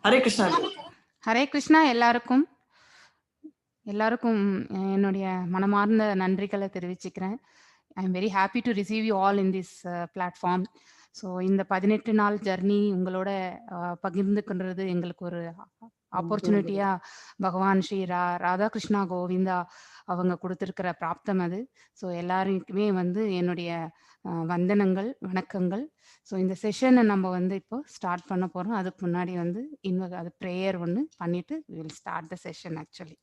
ஹரே கிருஷ்ணா. ஹரே கிருஷ்ணா. எல்லாருக்கும் என்னுடைய மனமார்ந்த நன்றிகளை தெரிவிச்சுக்கிறேன். I am very happy to receive you all in this platform. So இந்த 18 நாள் ஜர்னி உங்களோட பகிர்ந்துக்கின்றது எங்களுக்கு ஒரு ஆப்பர்ச்சுனிட்டியா பகவான் ஸ்ரீ ராதாகிருஷ்ணா கோவிந்தா அவங்க கொடுத்துருக்கிற பிராப்தம் அது. ஸோ எல்லாருக்குமே என்னுடைய வந்தனங்கள், வணக்கங்கள். ஸோ இந்த செஷனை நம்ம இப்போ ஸ்டார்ட் பண்ண போகிறோம். அதுக்கு முன்னாடி அது ப்ரேயர் ஒன்று பண்ணிட்டு will start the session actually.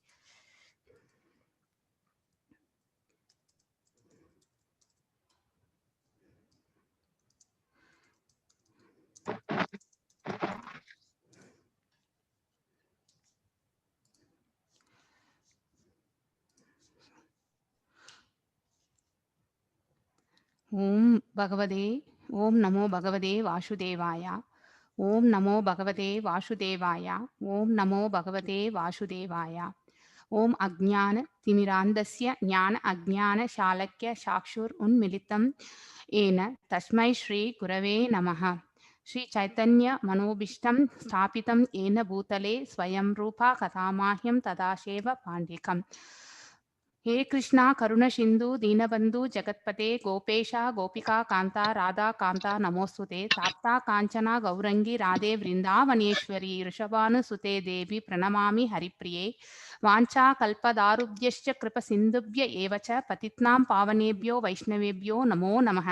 ஓம் நமோ பகவதே வாசுதேவாய. ஓம் நமோ பகவதே வாசுதேவாய. ஓம் நமோ பகவதே வாசுதேவாய. ஓம் அஜ்ஞான திமிராந்தஸ்ய ஞான அஜ்ஞான சாலக்ய சாக்ஷுர் உன்மிலிதம் ஏன தஸ்மை ஸ்ரீ குரவே நமः. ஸ்ரீ சைத்தன்ய மனோபிஷ்டம் ஸ்தாபிதம் ஏன பூதலே ஸ்வயம் ரூபா கதாமாஹ்யம் ததாசேவ பாண்டிகம். हे कृष्णा करुण सिंधु दीनबंधु जगत्पते गोपेशा गोपिका कांता राधा कांता नमोस्तुते ताप्ता कांचना गौरंगी राधे वृंदावनेश्वरी ऋषभानुसुते देवी प्रणमामि हरिप्रिये. वाञ्छा कल्पदारुभ्यश्च कृपसिन्धुभ्य एव च पतित्नां पावनेभ्यो वैष्णवेभ्यो नमो नमः.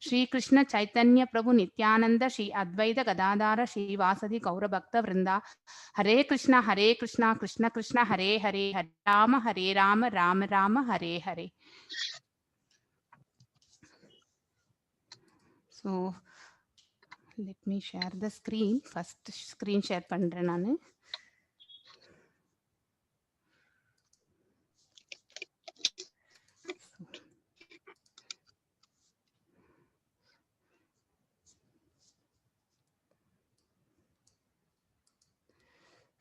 श्री कृष्ण चैतन्य प्रभु नित्यानंद श्री अद्वैत गदाधार श्रीवासदि गौरभक्त वृंदा. हरे Krishna Krishna Krishna Hare Hare Hare Ram Ram Ram Hare Hare. So let me share the screen. First screen share பண்றேன் நானு.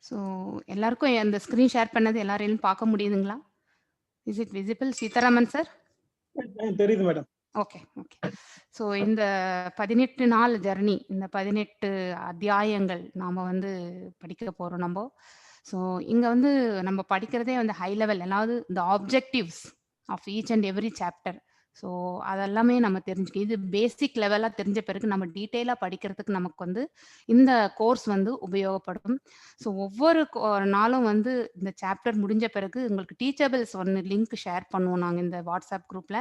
ஸோ எல்லாருக்கும் அந்த ஸ்க்ரீன் ஷேர் பண்ணது எல்லாரையும் பார்க்க முடியுதுங்களா? Is it visible? Seetharaman sir தெரியுது மேடம். Okay okay. ஸோ இந்த 18 நாள் ஜர்னி, இந்த 18 அத்தியாயங்கள் நாம் படிக்க போகிறோம் நம்ம. ஸோ இங்கே நம்ம படிக்கிறதே ஹை லெவல், அதாவது the objectives of each and every chapter. So அதெல்லாமே நம்ம தெரிஞ்சுக்க, இது பேசிக் லெவலாக தெரிஞ்ச பிறகு நம்ம டீட்டெயிலாக படிக்கிறதுக்கு நமக்கு இந்த கோர்ஸ் உபயோகப்படும். ஸோ ஒவ்வொரு நாளும் இந்த சாப்டர் முடிஞ்ச பிறகு உங்களுக்கு டீச்சபிள்ஸ் ஒன்று லிங்க் ஷேர் பண்ணுவோம் நாங்கள் இந்த வாட்ஸ்அப் குரூப்பில்.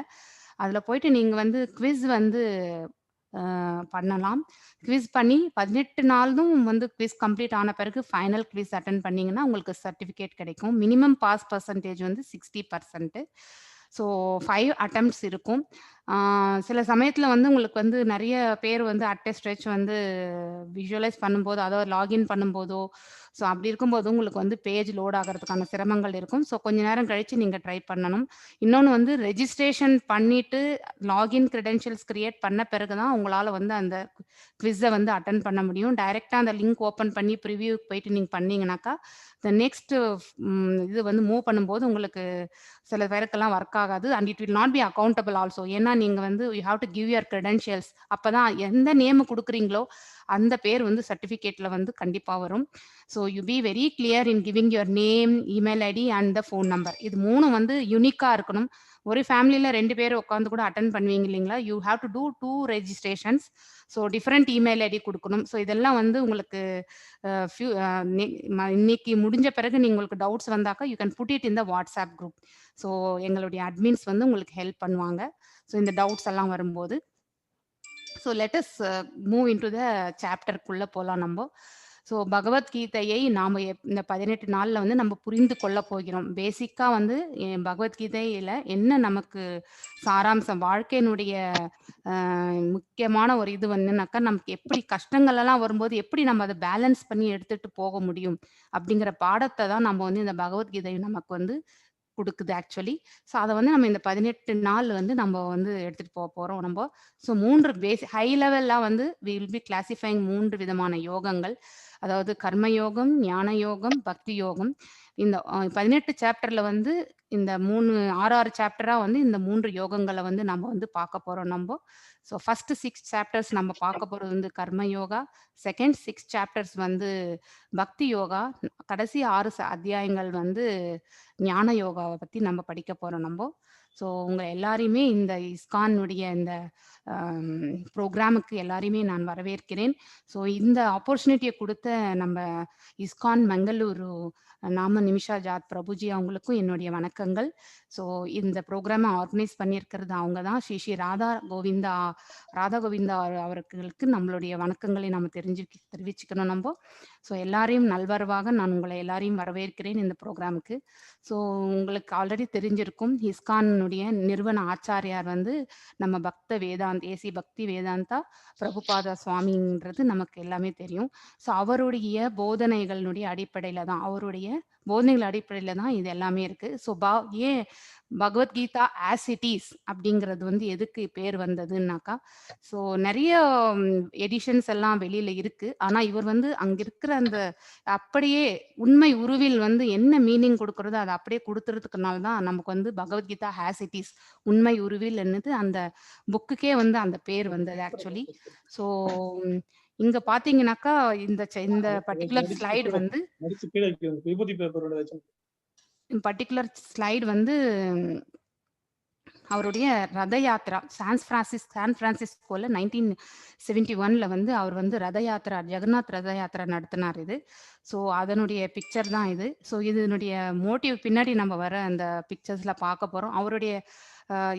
அதில் போயிட்டு நீங்கள் குவிஸ் பண்ணலாம். குவிஸ் பண்ணி 18 நாளும் குவிஸ் கம்ப்ளீட் ஆன பிறகு ஃபைனல் குவிஸ் அட்டன் பண்ணிங்கன்னா உங்களுக்கு சர்டிஃபிகேட் கிடைக்கும். Minimum pass percentage 60%. So 5 attempts இருக்கும். சில சமயத்தில் உங்களுக்கு நிறைய பேர் அட் ஸ்ட்ரெச் விஷுவலைஸ் பண்ணும்போது, அதாவது லாகின் பண்ணும்போதோ, ஸோ அப்படி இருக்கும்போது உங்களுக்கு பேஜ் லோட் ஆகிறதுக்கான சிரமங்கள் இருக்கும். ஸோ கொஞ்ச நேரம் கழித்து நீங்கள் ட்ரை பண்ணணும். இன்னொன்று ரெஜிஸ்ட்ரேஷன் பண்ணிவிட்டு லாகின் க்ரெடென்ஷியல்ஸ் க்ரியேட் பண்ண பிறகு தான் உங்களால் அந்த குவிஸை அட்டன் பண்ண முடியும். டைரெக்டாக அந்த லிங்க் ஓப்பன் பண்ணி ப்ரிவியூக்கு போயிட்டு நீங்கள் பண்ணீங்கன்னாக்கா நெக்ஸ்ட் இது மூவ் பண்ணும்போது உங்களுக்கு சில பேருக்கெல்லாம் ஒர்க் ஆகாது. And it will not B accountable also. ஏன்னா நீங்கள் you have to give your credentials. அப்போ தான் எந்த நேம் கொடுக்குறீங்களோ அந்த பேர் சர்டிஃபிகேட்டில் கண்டிப்பாக வரும். So you be very clear in giving your name, email ID and the phone number. இது 3 யூனிக்காக இருக்கணும். ஒரு ஃபேமிலியில் 2 பேர் உட்காந்து கூட அட்டன் பண்ணுவீங்க இல்லைங்களா? You have to do 2 registrations. So different email ID கொடுக்கணும். ஸோ இதெல்லாம் உங்களுக்கு இன்னைக்கு முடிஞ்ச பிறகு உங்களுக்கு டவுட்ஸ் வந்தாக்கா you can put it in the WhatsApp group. So எங்களுடைய அட்மின்ஸ் உங்களுக்கு ஹெல்ப் பண்ணுவாங்க. ஸோ இந்த டவுட்ஸ் எல்லாம் வரும்போது. So let us move in to the சாப்டருக்குள்ளே போகலாம் நம்ம. ஸோ பகவத்கீதையை நாம் இந்த 18 நாளில் நம்ம புரிந்து கொள்ள போகிறோம். பேசிக்காக பகவத்கீதையில் என்ன நமக்கு சாராம்சம், வாழ்க்கையினுடைய முக்கியமான ஒரு இது என்னன்னாக்கா, நமக்கு எப்படி கஷ்டங்கள்லாம் வரும்போது எப்படி நம்ம அதை பேலன்ஸ் பண்ணி எடுத்துகிட்டு போக முடியும் அப்படிங்கிற பாடத்தை தான் நம்ம இந்த பகவத்கீதை நமக்கு கொடுக்குது ஆக்சுவலி. ஸோ அதை நம்ம இந்த 18 நாள் நம்ம எடுத்துகிட்டு போக போகிறோம் நம்ம. ஸோ 3 ஹை லெவலில் வி வில் பி கிளாசிஃபைங் 3 விதமான யோகங்கள். அதாவது கர்மயோகம், ஞான யோகம், பக்தி யோகம். இந்த 18 சாப்டர்ல வந்து இந்த 6 சாப்டரா வந்து இந்த 3 யோகங்கள வந்து நம்ம வந்து பார்க்க போறோம் நம்ப. ஸோ ஃபர்ஸ்ட் 6 சாப்டர்ஸ் நம்ம பார்க்க போறது வந்து கர்ம யோகா. செகண்ட் 6 சாப்டர்ஸ் வந்து பக்தி யோகா. கடைசி 6 அத்தியாயங்கள் வந்து ஞான யோகாவ பத்தி நம்ம படிக்க போறோம் நம்ப. ஸோ உங்க எல்லாரையுமே இந்த இஸ்கானுடைய இந்த ப்ரோக்ராமுக்கு எல்லாரையுமே நான் வரவேற்கிறேன். ஸோ இந்த ஆப்பர்ச்சுனிட்டிய குடுத்த நம்ம இஸ்கான் மங்களூரு நாம நிமிஷா ஜாத் பிரபுஜி அவங்களுக்கும் என்னுடைய வணக்கங்கள். ஸோ இந்த ப்ரோக்ராம ஆர்கனைஸ் பண்ணியிருக்கிறது அவங்க தான். ஸ்ரீ ஸ்ரீ ராதா கோவிந்தா அவர்களுக்கு நம்மளுடைய வணக்கங்களை நம்ம தெரிவிச்சுக்கணும் நம்ப. ஸோ எல்லாரையும் நல்வரவாக நான் உங்களை எல்லாரையும் வரவேற்கிறேன் இந்த ப்ரோக்ராமுக்கு. ஸோ உங்களுக்கு ஆல்ரெடி தெரிஞ்சிருக்கும், இஸ்கானுடைய நிறுவன ஆச்சாரியார் வந்து நம்ம ஏசி பக்தி வேதாந்தா பிரபுபாதா சுவாமின்றது நமக்கு எல்லாமே தெரியும். ஸோ அவருடைய போதனைகளுடைய அடிப்படையில தான் இது எல்லாமே இருக்கு. ஸோ ஏன் பகவத்கீதா ஆஸ் இட் இஸ் அப்படிங்கிறது வந்து எதுக்கு பேர் வந்ததுன்னாக்கா, ஸோ நிறைய எடிஷன்ஸ் எல்லாம் வெளியில இருக்கு. ஆனா இவர் வந்து அங்க இருக்கிற அந்த அப்படியே உண்மை உருவில் வந்து என்ன மீனிங் கொடுக்கறதோ அதை அப்படியே கொடுத்துறதுக்குனால தான் நமக்கு வந்து பகவத்கீதா ஆஸ் இட் இஸ் உண்மை உருவில் என்னது அந்த புக்குக்கே வந்து அந்த பேர் வந்தது ஆக்சுவலி. ஸோ இங்க பாத்தீங்கன்னாக்கா இந்த பர்டிகுலர் ஸ்லைடு வந்து அவருடைய ரத யாத்ரா சான் பிரான்சிஸ்கோல 1971ல வந்து அவர் வந்து ரத யாத்ரா ஜெகநாத் ரத யாத்ரா நடத்தினார் இது. ஸோ அதனுடைய பிக்சர் தான் இது. ஸோ இதனுடைய மோட்டிவ் பின்னாடி நம்ம வர அந்த பிக்சர்ஸ்ல பார்க்க போறோம். அவருடைய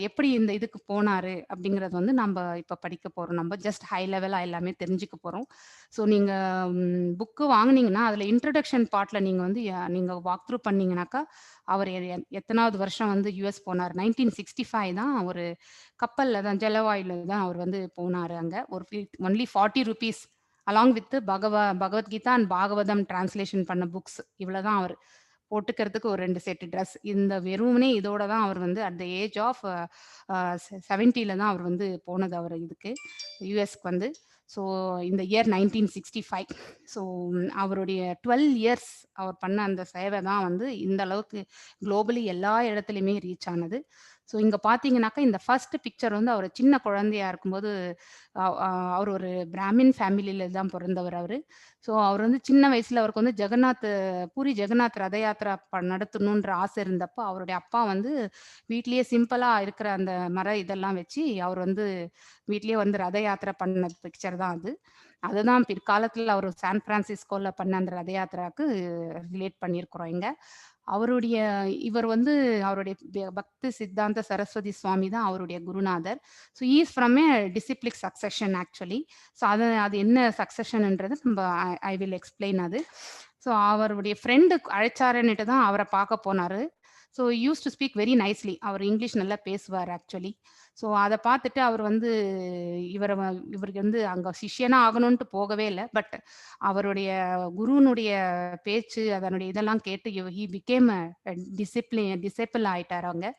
எப்படி இந்த இதுக்கு போனாரு அப்படிங்கறது வந்து நம்ம இப்ப படிக்க போறோம். நம்ம ஜஸ்ட் ஹை லெவலா எல்லாமே தெரிஞ்சுக்க போறோம். ஸோ நீங்க புக்கு வாங்குனீங்கன்னா அதுல இன்ட்ரடக்ஷன் பார்ட்ல நீங்க வந்து நீங்க வாக் த்ரூ பண்ணீங்கன்னாக்கா அவர் எத்தனாவது வருஷம் வந்து யுஎஸ் போனார் 1965 தான் ஒரு கப்பல்ல தான் ஜலவாயுல தான் அவர் வந்து போனாரு அங்க. ஒரு only 40 rupees along with Bhagavad Gita and Bhagavatam translation பண்ண புக்ஸ் இவ்வளவுதான் அவர் போட்டுக்கிறதுக்கு ஒரு 2 செட் ட்ரெஸ். இந்த வெறுமனே இதோட தான் அவர் வந்து அட் த ஏஜ் ஆஃப் 70ல தான் அவர் வந்து போனது அவர் இதுக்கு யுஎஸ்க்கு வந்து. ஸோ இந்த இயர் 1965. ஸோ அவருடைய 12 இயர்ஸ் அவர் பண்ண அந்த சேவை தான் வந்து இந்த அளவுக்கு குளோபலி எல்லா இடத்துலையுமே ரீச் ஆனது. ஸோ இங்க பார்த்தீங்கன்னாக்கா இந்த ஃபர்ஸ்ட் பிக்சர் வந்து அவர் சின்ன குழந்தையா இருக்கும்போது அவர் ஒரு பிராமின் ஃபேமிலியில தான் பிறந்தவர் அவரு. ஸோ அவர் வந்து சின்ன வயசுல அவருக்கு வந்து பூரி ஜெகநாத் ரத யாத்ரா நடத்தணுன்ற ஆசை இருந்தப்போ அவருடைய அப்பா வந்து வீட்லயே சிம்பிளா இருக்கிற அந்த இதெல்லாம் வச்சு அவர் வந்து வீட்லயே வந்து ரத யாத்திரை பண்ண பிக்சர் தான் அது. அதுதான் பிற்காலத்துல அவர் சான் பிரான்சிஸ்கோல பண்ண அந்த ரத யாத்திராக்கு ரிலேட் பண்ணியிருக்கிறோம் இங்க. இவர் வந்து அவருடைய பக்தி சித்தாந்த சரஸ்வதி சுவாமி தான் அவருடைய குருநாதர். So is from a disciplic succession actually. So அது என்ன சக்சஷன்ன்றது நம்ம ஐ வில் எக்ஸ்பிளைன் அது. ஸோ அவருடைய ஃப்ரெண்டு அழைச்சாருன்னுட்டு தான் அவரை பார்க்க போனாரு. So use to speak very nicely. அவர் இங்கிலீஷ் நல்லா பேசுவார் ஆக்சுவலி. ஸோ அதை பார்த்துட்டு அவர் வந்து இவருக்கு வந்து அங்க சிஷ்யனா ஆகணும்ட்டு போகவே இல்லை. பட் அவருடைய குருனுடைய பேச்சு அதனுடைய இதெல்லாம் கேட்டு ஹி பிகேம் டிசிப்பிள் ஆயிட்டார் அவங்க.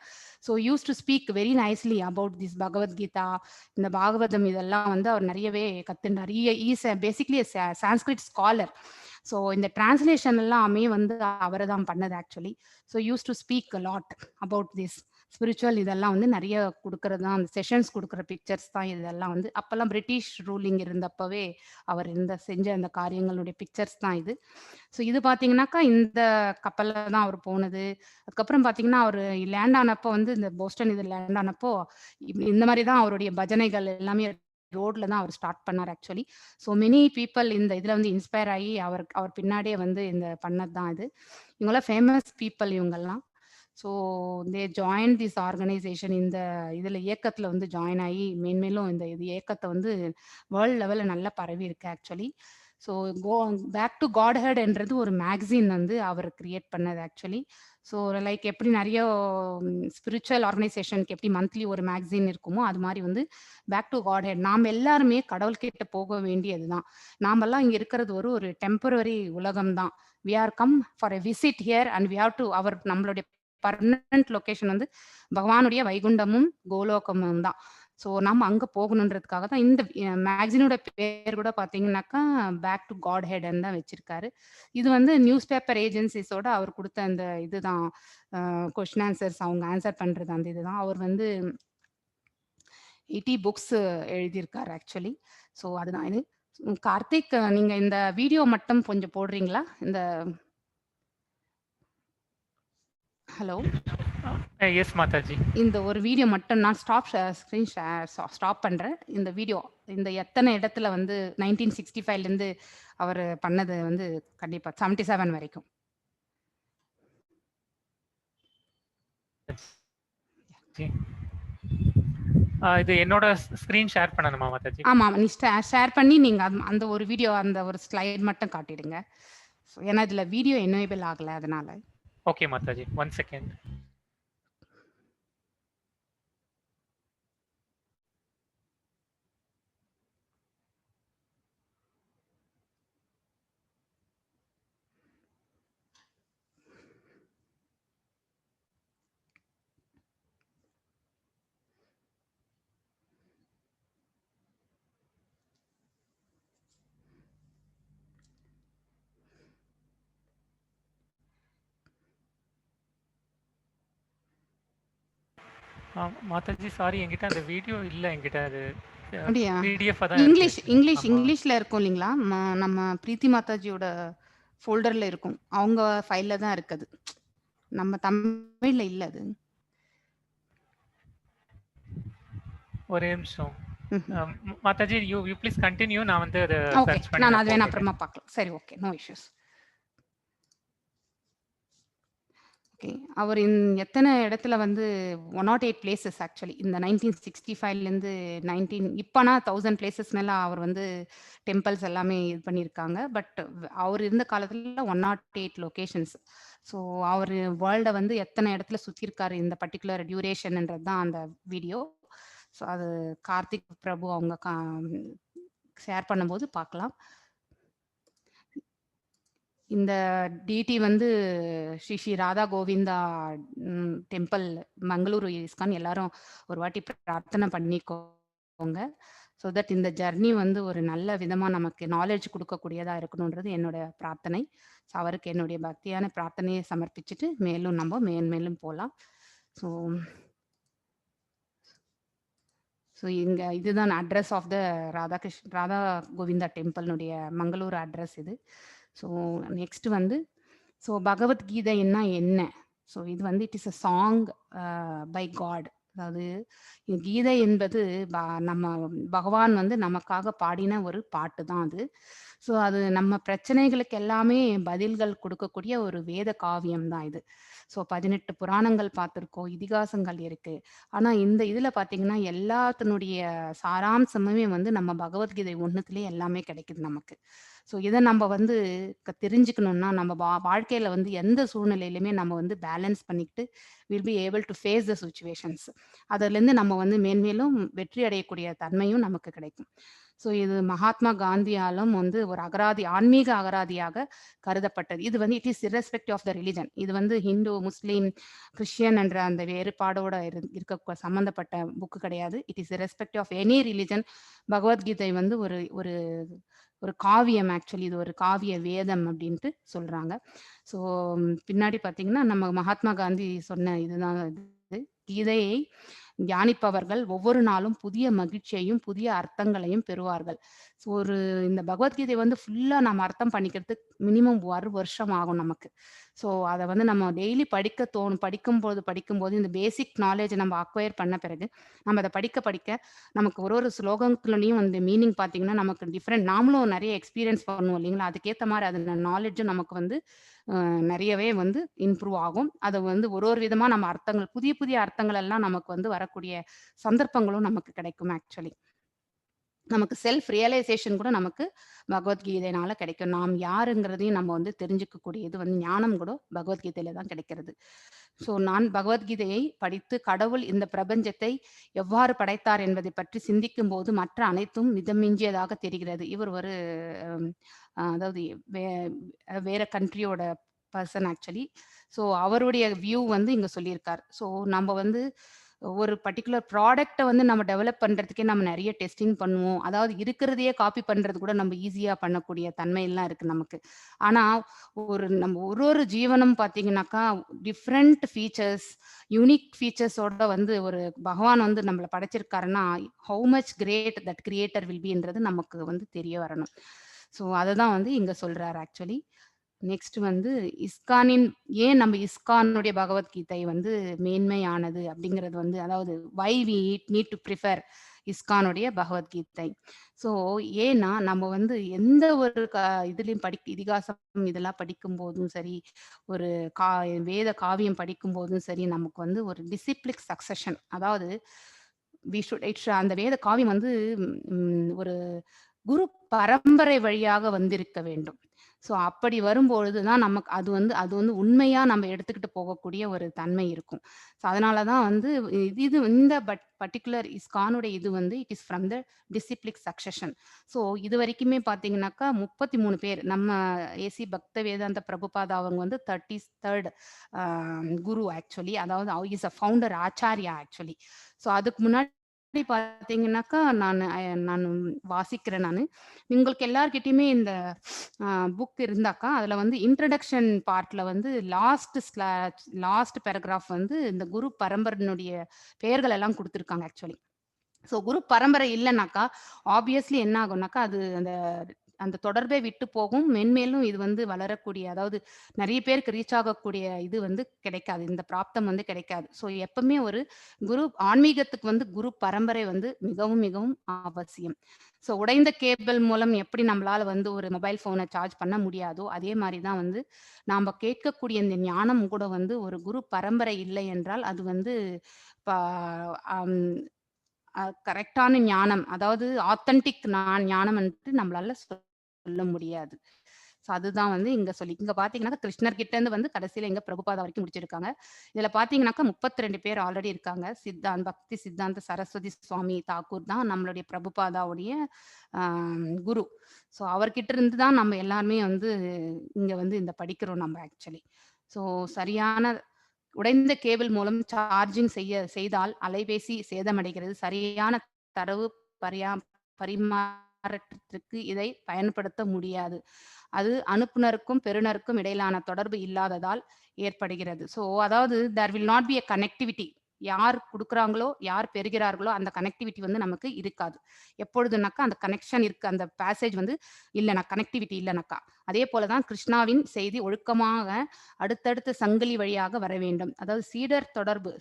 So use to speak very nicely about this Bhagavad Gita, இந்த பாகவதம் இதெல்லாம் வந்து அவர் நிறையவே கத்துனார். Is basically Sanskrit scholar. So இந்த டிரான்ஸ்லேஷன் எல்லாமே வந்து அவரை தான் பண்ணது actually. So use to speak lot about this spiritual இதெல்லாம் வந்து நிறைய கொடுக்கறது தான், அந்த செஷன்ஸ் கொடுக்குற பிக்சர்ஸ் தான் இதெல்லாம் வந்து. அப்பெல்லாம் பிரிட்டிஷ் ரூலிங் இருந்தப்பவே அவர் செஞ்ச அந்த காரியங்களுடைய பிக்சர்ஸ் தான் இது. ஸோ இது பார்த்தீங்கன்னாக்கா இந்த கப்பலில் தான் அவர் போனது. அதுக்கப்புறம் பார்த்தீங்கன்னா அவர் லேண்ட் ஆனப்போ வந்து இந்த போஸ்டன் இது லேண்ட் ஆனப்போ இந்த மாதிரி தான் அவருடைய பஜனைகள் எல்லாமே ரோட்ல தான் அவர் ஸ்டார்ட் பண்ணார் ஆக்சுவலி. ஸோ மெனி பீப்புள் இந்த இதுல வந்து இன்ஸ்பயர் ஆகி அவர் பின்னாடியே வந்து இந்த பண்ணது தான் இது. இவங்கெல்லாம் ஃபேமஸ் பீப்புள் இவங்கெல்லாம். So they join this organisation. இந்த இதுல இயக்கத்துல வந்து ஜாயின் ஆகி மேன்மேலும் இந்த இயக்கத்தை வந்து வேர்ல்ட் லெவல்ல நல்லா பரவி இருக்கு actually. So back to Godhead என்றது ஒரு மேகசின் வந்து அவர் கிரியேட் பண்ணது ஆக்சுவலி. ஸோ லைக் எப்படி நிறைய ஸ்பிரிச்சுவல் ஆர்கனைசேஷனுக்கு எப்படி மந்த்லி ஒரு மேகசின் இருக்குமோ அது மாதிரி வந்து பேக் டு காட்ஹெட். நாம் எல்லாருமே கடவுள்கிட்ட போக வேண்டியதுதான். நாமெல்லாம் இங்க இருக்கிறது ஒரு டெம்பரரி உலகம் தான். We are come for a visit here and we have to நம்மளுடைய பர்மனன்ட் லொகேஷன் வந்து பகவானுடைய வைகுண்டமும் கோலோகமும் தான். ஸோ நம்ம அங்க போகணுன்றதுக்காக தான் இந்த மேகசினோட பேர் கூட பார்த்தீங்கன்னாக்கா, பேக் டூ காட் ஹெட்ன்னு தான் வச்சிருக்காரு. இது வந்து நியூஸ் பேப்பர் ஏஜென்சிஸோட அவர் குடுத்த அந்த இதுதான் கொஸ்டின் ஆன்சர்ஸ் அவங்க ஆன்சர் பண்றது அந்த இதுதான். அவர் வந்து 80 புக்ஸ் எழுதியிருக்காரு ஆக்சுவலி. ஸோ அதுதான் இது. கார்த்திக் நீங்க இந்த வீடியோ மட்டும் கொஞ்சம் போடுறீங்களா? இந்த ஹலோ. எஸ் மாதாஜி. இந்த ஒரு வீடியோ மட்டும் நான் ஸ்க்ரீன் ஸ்டாப் பண்றேன். இந்த வீடியோ இந்த எத்தனை இடத்துல வந்து 1965லேருந்து அவரு பண்ணது வந்து கண்டிப்பா 77 வரைக்கும். இது என்னோட ஸ்கிரீன் ஷேர் பண்ணணுமா மாதாஜி? ஆமா. நீ ஷேர் பண்ணி நீங்க அந்த ஒரு வீடியோ அந்த ஒரு ஸ்லைட் மட்டும் காட்டிடுங்க. ஏன்னா இதுல வீடியோ எனேபிள் ஆகல அதனால. Okay Mataji. 1 second. Mataji sorry என்கிட்ட அந்த வீடியோ இல்ல என்கிட்ட அது அப்படியா? பிடிஎஃப் தான் இருக்கு. இங்கிலீஷ்ல இருக்கும் இல்லீங்களா? நம்ம பிரீத்தி மாதாஜியோட ஃபோல்டர்ல இருக்கும். அவங்க ஃபைல்ல தான் இருக்குது. நம்ம தமிழ்ல இல்ல அது. ஒரே நிமிஷம். Mataji you please continue. நான் வந்து அத ஓகே. சர்ச் பண்ணி நான் அது வேணா அப்புறமா பார்க்கலாம். சரி ஓகே. No issues. ஓகே. அவர் எத்தனை இடத்துல வந்து 108 பிளேஸஸ் ஆக்சுவலி இந்த 1965லேருந்து இப்பனா 1000 பிளேஸஸ் மேல அவர் வந்து டெம்பிள்ஸ் எல்லாமே இது பண்ணியிருக்காங்க. பட் அவர் இருந்த காலத்துல 108 லொகேஷன்ஸ். ஸோ அவர் வேர்ல்ட வந்து எத்தனை இடத்துல சுத்தியிருக்காரு இந்த பர்ட்டிகுலர் டியூரேஷன்ன்றது தான் அந்த வீடியோ. ஸோ அது கார்த்திக் பிரபு அவங்க ஷேர் பண்ணும்போது பார்க்கலாம். இந்த டிடி வந்து ஸ்ரீ ஸ்ரீ ராதா கோவிந்தா டெம்பிள் மங்களூரு இஸ்கான் எல்லாரும் ஒரு வாட்டி பிரார்த்தனை பண்ணிக்கோங்க. ஸோ தட் இந்த ஜர்னி வந்து ஒரு நல்ல விதமா நமக்கு நாலேட்ஜ் குடுக்கக்கூடியதா இருக்கணுன்றது என்னோட பிரார்த்தனை. ஸோ அவருக்கு என்னுடைய பக்தியான பிரார்த்தனையை சமர்ப்பிச்சுட்டு மேலும் நம்ம மேன்மேலும் போலாம். ஸோ ஸோ இங்க இதுதான் address of the Radha Govinda டெம்பிள்னுடைய மங்களூர் அட்ரஸ் இது. ஸோ நெக்ஸ்ட் வந்து ஸோ பகவத்கீதைன்னா என்ன? ஸோ இது வந்து it is a song by God. அதாவது கீதை என்பது நம்ம பகவான் வந்து நமக்காக பாடின ஒரு பாட்டு தான் அது. ஸோ அது நம்ம பிரச்சனைகளுக்கு எல்லாமே பதில்கள் கொடுக்கக்கூடிய ஒரு வேத காவியம் தான் இது. ஸோ 18 புராணங்கள் பார்த்துருக்கோம், இதிகாசங்கள் இருக்கு. ஆனா இந்த இதுல பார்த்தீங்கன்னா எல்லாத்தினுடைய சாராம்சமுமே வந்து நம்ம பகவத்கீதை ஒண்ணுத்திலேயே எல்லாமே கிடைக்குது நமக்கு. ஸோ இத நம்ம வந்து தெரிஞ்சுக்கணும்னா நம்ம வாழ்க்கையில வந்து எந்த சூழ்நிலையிலுமே நம்ம வந்து பேலன்ஸ் பண்ணிக்கிட்டு will be able to face the situations. அதுலேருந்து நம்ம வந்து மேன்மேலும் வெற்றி அடையக்கூடிய தன்மையும் நமக்கு கிடைக்கும். ஸோ இது மகாத்மா காந்தியாலும் வந்து ஒரு ஆன்மீக அகராதியாக கருதப்பட்டது. இது வந்து it is irrespective of the religion. இது வந்து ஹிந்து, முஸ்லீம், கிறிஸ்டியன் என்ற அந்த வேறுபாடோட இருக்க சம்பந்தப்பட்ட புக்கு கிடையாது. It is irrespective of any religion. Bhagavad Gita வந்து ஒரு ஒரு ஒரு காவியம் ஆக்சுவலி. இது ஒரு காவிய வேதம் அப்படின்ட்டு சொல்றாங்க. ஸோ பின்னாடி பார்த்தீங்கன்னா நம்ம மகாத்மா காந்தி சொன்ன இதுதான் இது. கீதையை தியானிப்பவர்கள் ஒவ்வொரு நாளும் புதிய மகிழ்ச்சியையும் புதிய அர்த்தங்களையும் பெறுவார்கள். ஸோ இந்த பகவத்கீதை வந்து ஃபுல்லா நம்ம அர்த்தம் பண்ணிக்கிறதுக்கு மினிமம் 1 வருஷம் ஆகும் நமக்கு. ஸோ அத வந்து நம்ம டெய்லி படிக்கும்போது இந்த பேசிக் நாலேட்ஜ் நம்ம அக்வயர் பண்ண பிறகு நம்ம அத படிக்க நமக்கு ஒரு ஸ்லோகத்துலயும் அந்த மீனிங் பார்த்தீங்கன்னா நமக்கு டிஃபரெண்ட். நாமளும் நிறைய எக்ஸ்பீரியன்ஸ் பண்ணுவோம் இல்லைங்களா? அதுக்கேத்த மாரி அந்த நாலேட்ஜும் நமக்கு வந்து நிறையவே வந்து இம்ப்ரூவ் ஆகும். அது வந்து ஒரு விதமா நம்ம அர்த்தங்கள் புதிய புதிய அர்த்தங்கள் எல்லாம் நமக்கு வந்து வரக்கூடிய சந்தர்ப்பங்களும் நமக்கு கிடைக்கும் ஆக்சுவலி. நமக்கு செல்ஃப் ரியலைசேஷன் கூட நமக்கு பகவத்கீதையினால கிடைக்கும். நாம் யாருங்கிறதையும் நம்ம வந்து தெரிஞ்சுக்கக்கூடியது வந்து ஞானம் கூட பகவத்கீதையில தான் கிடைக்கிறது. ஸோ நான் பகவத்கீதையை படித்து கடவுள் இந்த பிரபஞ்சத்தை எவ்வாறு படைத்தார் என்பதை பற்றி சிந்திக்கும்போது மற்ற அனைத்தும் மிதமிஞ்சியதாக தெரிகிறது. இவர் ஒரு அதாவது வேற கண்ட்ரியோட பர்சன் ஆக்சுவலி. ஸோ அவருடைய வியூ வந்து இங்க சொல்லியிருக்கார். ஸோ நம்ம வந்து ஒரு பர்ட்டிகுலர் ப்ராடக்ட்ட வந்து நம்ம டெவலப் பண்றதுக்கே நம்ம நெறைய டெஸ்டிங் பண்ணுவோம். அதாவது இருக்கிறதையே காப்பி பண்றது கூட நம்ம ஈஸியா பண்ணக்கூடிய தன்மைலாம் இருக்கு நமக்கு. ஆனா, நம்ம ஒரு ஜீவனும் பார்த்தீங்கன்னாக்கா, டிஃபரண்ட் ஃபீச்சர்ஸ், யூனிக் ஃபீச்சர்ஸோட வந்து ஒரு பகவான் வந்து நம்மள படைச்சிருக்காருன்னா, how much great that creator will பீன்றது நமக்கு வந்து தெரிய வரணும். ஸோ, அததான் வந்து இங்க சொல்றாரு ஆக்சுவலி. நெக்ஸ்ட் வந்து ஏன் நம்ம இஸ்கானுடைய பகவத்கீதை வந்து மேன்மையானது அப்படிங்கிறது வந்து, அதாவது why we need to prefer இஸ்கானுடைய பகவத்கீதை. ஸோ ஏன்னா நம்ம வந்து எந்த ஒரு இதுலயும் இதிகாசம் இதெல்லாம் படிக்கும் போதும் சரி, ஒரு கா வேத காவியம் படிக்கும் போதும் சரி, நமக்கு வந்து ஒரு டிசிப்ளிக் சக்சஷன், அதாவது அந்த வேத காவியம் வந்து ஒரு குரு பரம்பரை வழியாக வந்திருக்க வேண்டும். ஸோ அப்படி வரும்பொழுது தான் நமக்கு அது வந்து உண்மையா நம்ம எடுத்துக்கிட்டு போகக்கூடிய ஒரு தன்மை இருக்கும். ஸோ அதனால தான் வந்து இந்த பர்ட்டிகுலர் இஸ்கானுடைய இது வந்து it is from the disciplic succession. So இது வரைக்குமே பார்த்தீங்கன்னாக்கா 33 பேர் நம்ம ஏசி பக்த வேதாந்த பிரபுபாதா அவங்க வந்து 33rd குரு ஆக்சுவலி. அதாவது is a founder Acharya actually. So அதுக்கு முன்னாடி பார்த்தீங்கன்னாக்கா நான் வாசிக்கிறேன் நானு. உங்களுக்கு எல்லார்கிட்டயுமே இந்த புக் இருந்தாக்கா, அதுல வந்து இன்ட்ரோடக்ஷன் பார்ட்ல வந்து லாஸ்ட் பேராகிராஃப் வந்து இந்த குரு பரம்பரையினுடைய பெயர்கள் எல்லாம் குடுத்திருக்காங்க ஆக்சுவலி. ஸோ குரு பரம்பரை இல்லனாக்கா, ஆப்வியஸ்லி என்ன ஆகும்னாக்கா, அது அந்த அந்த தொடர்பே விட்டு போகும். மென்மேலும் இது வந்து வளரக்கூடிய, அதாவது நெறைய பேருக்கு ரீச் ஆகக்கூடிய இது வந்து கிடைக்காது. இந்த பிராப்தம் வந்து கிடைக்காது. ஸோ எப்பவுமே ஒரு ஆன்மீகத்துக்கு வந்து குரு பரம்பரை வந்து மிகவும், மிகவும் அவசியம். ஸோ உடைந்த கேபிள் மூலம் எப்படி நம்மளால வந்து ஒரு மொபைல் ஃபோன சார்ஜ் பண்ண முடியாதோ, அதே மாரி தான் வந்து நாம கேட்கக்கூடிய இந்த ஞானம் கூட வந்து ஒரு குரு பரம்பரை இல்லை என்றால், அது வந்து ப அம் கரெக்ட்டான ஞானம், அதாவது ஆத்தென்டிக் ஞானம் வந்துட்டு நம்மளால சொல்ல முடியாது. ஸோ அதுதான் வந்து இங்க பார்த்தீங்கன்னா, கிருஷ்ணர் கிட்ட இருந்து வந்து கடைசியில இங்க பிரபுபாதா வரைக்கும் முடிச்சிருக்காங்க. இதுல பார்த்தீங்கன்னாக்கா 32 பேர் ஆல்ரெடி இருக்காங்க. பக்தி சித்தாந்த சரஸ்வதி சுவாமி தாக்கூர் தான் நம்மளுடைய பிரபுபாதாவுடைய அ குரு. ஸோ அவர்கிட்ட இருந்து தான் நம்ம எல்லாருமே வந்து இங்க வந்து இந்த படிக்கிறோம் நம்ம ஆக்சுவலி. ஸோ சரியான உடைந்த கேபிள் மூலம் சார்ஜிங் செய்தால் அலைபேசி சேதமடைகிறது. சரியான தரவு பரிமாற்றத்திற்கு இதை பயன்படுத்த முடியாது. அது அனுப்புனருக்கும் பெறுநருக்கும் இடையிலான தொடர்பு இல்லாததால் ஏற்படுகிறது. ஸோ அதாவது there will not be a connectivity. யார் குடுக்குறாங்களோ, யார் பெறுகிறார்களோ அந்த கனெக்டிவிட்டி வந்து நமக்கு இருக்காது. எப்பொழுதுனாக்கா அந்த கனெக்ஷன் இருக்கு, அந்த பேசேஜ் வந்து கனெக்டிவிட்டி இல்லனாக்கா. அதே போல தான் கிருஷ்ணாவின் செய்தி ஒழுக்கமாக அடுத்தடுத்த சங்கிலி வழியாக வர வேண்டும். அதாவது சீடர் தொடர்பு,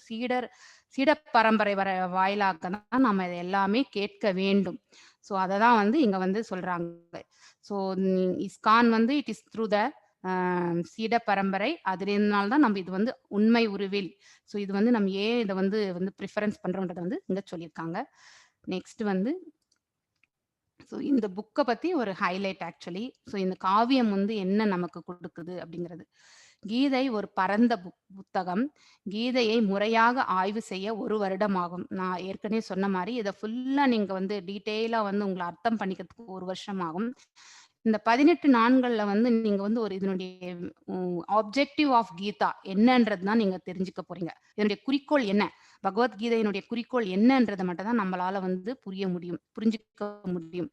சீட பரம்பரை வாயிலாக தான் நம்ம இதை எல்லாமே கேட்க வேண்டும். ஸோ அததான் வந்து இங்க வந்து சொல்றாங்க. ஸோ இஸ்கான் வந்து இட் இஸ் த்ரூ த சீட பரம்பரை. அதனால தான் நம்ம இது வந்து உண்மை உருவில். ஸோ இது வந்து நம்ம ஏன் இதை வந்து ப்ரிஃபரன்ஸ் பண்றோம்ன்றத வந்து இங்க சொல்லியிருக்காங்க. நெக்ஸ்ட் வந்து ஸோ இந்த புக்கை பத்தி ஒரு ஹைலைட் ஆக்சுவலி. ஸோ இந்த காவியம் வந்து என்ன நமக்கு கொடுக்குது அப்படிங்கிறது. கீதை ஒரு பரந்த புத்தகம். கீதையை முறையாக ஆய்வு செய்ய 1 வருடம் ஆகும். நான் ஏற்கனவே சொன்ன மாதிரி இதை ஃபுல்லா நீங்க வந்து டீட்டெயிலா வந்து உங்களை அர்த்தம் பண்ணிக்கிறதுக்கு 1 வருஷம் ஆகும். இந்த 18 நாட்கள்ல வந்து நீங்க வந்து இதனுடைய ஆப்ஜெக்டிவ் ஆஃப் கீதா என்னன்றது தான் நீங்க தெரிஞ்சுக்க போறீங்க. இதனுடைய குறிக்கோள் என்ன, பகவத்கீதையினுடைய குறிக்கோள் என்னன்றதை மட்டும் தான் நம்மளால வந்து புரிஞ்சுக்க முடியும்.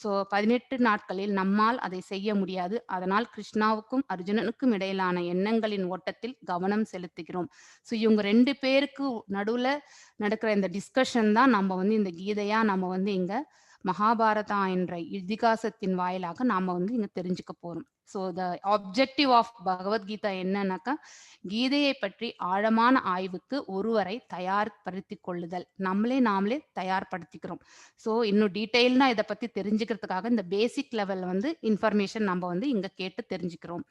ஸோ 18 நாட்களில் நம்மால் அதை செய்ய முடியாது. அதனால் கிருஷ்ணாவுக்கும் அர்ஜுனனுக்கும் இடையிலான எண்ணங்களின் ஓட்டத்தில் கவனம் செலுத்துகிறோம். ஸோ இவங்க 2 பேருக்கு நடுவுல நடக்கிற இந்த டிஸ்கஷன் தான் நம்ம வந்து இந்த கீதையா நம்ம வந்து இங்க மகாபாரதா என்ற இதிகாசத்தின் வாயிலாக நாம வந்து இங்க தெரிஞ்சுக்க போறோம். So the objective of Bhagavad Gita என்னன்னாக்கா, கீதையை பற்றி ஆழமான ஆய்வுக்கு ஒருவரை தயார்படுத்திக் கொள்ளுதல். நாமளே தயார்படுத்திக்கிறோம். ஸோ இன்னும் டீட்டெயில்னா இதை பத்தி தெரிஞ்சுக்கிறதுக்காக இந்த பேசிக் லெவல் வந்து இன்ஃபர்மேஷன் நம்ம வந்து இங்க கேட்டு தெரிஞ்சுக்கிறோம்.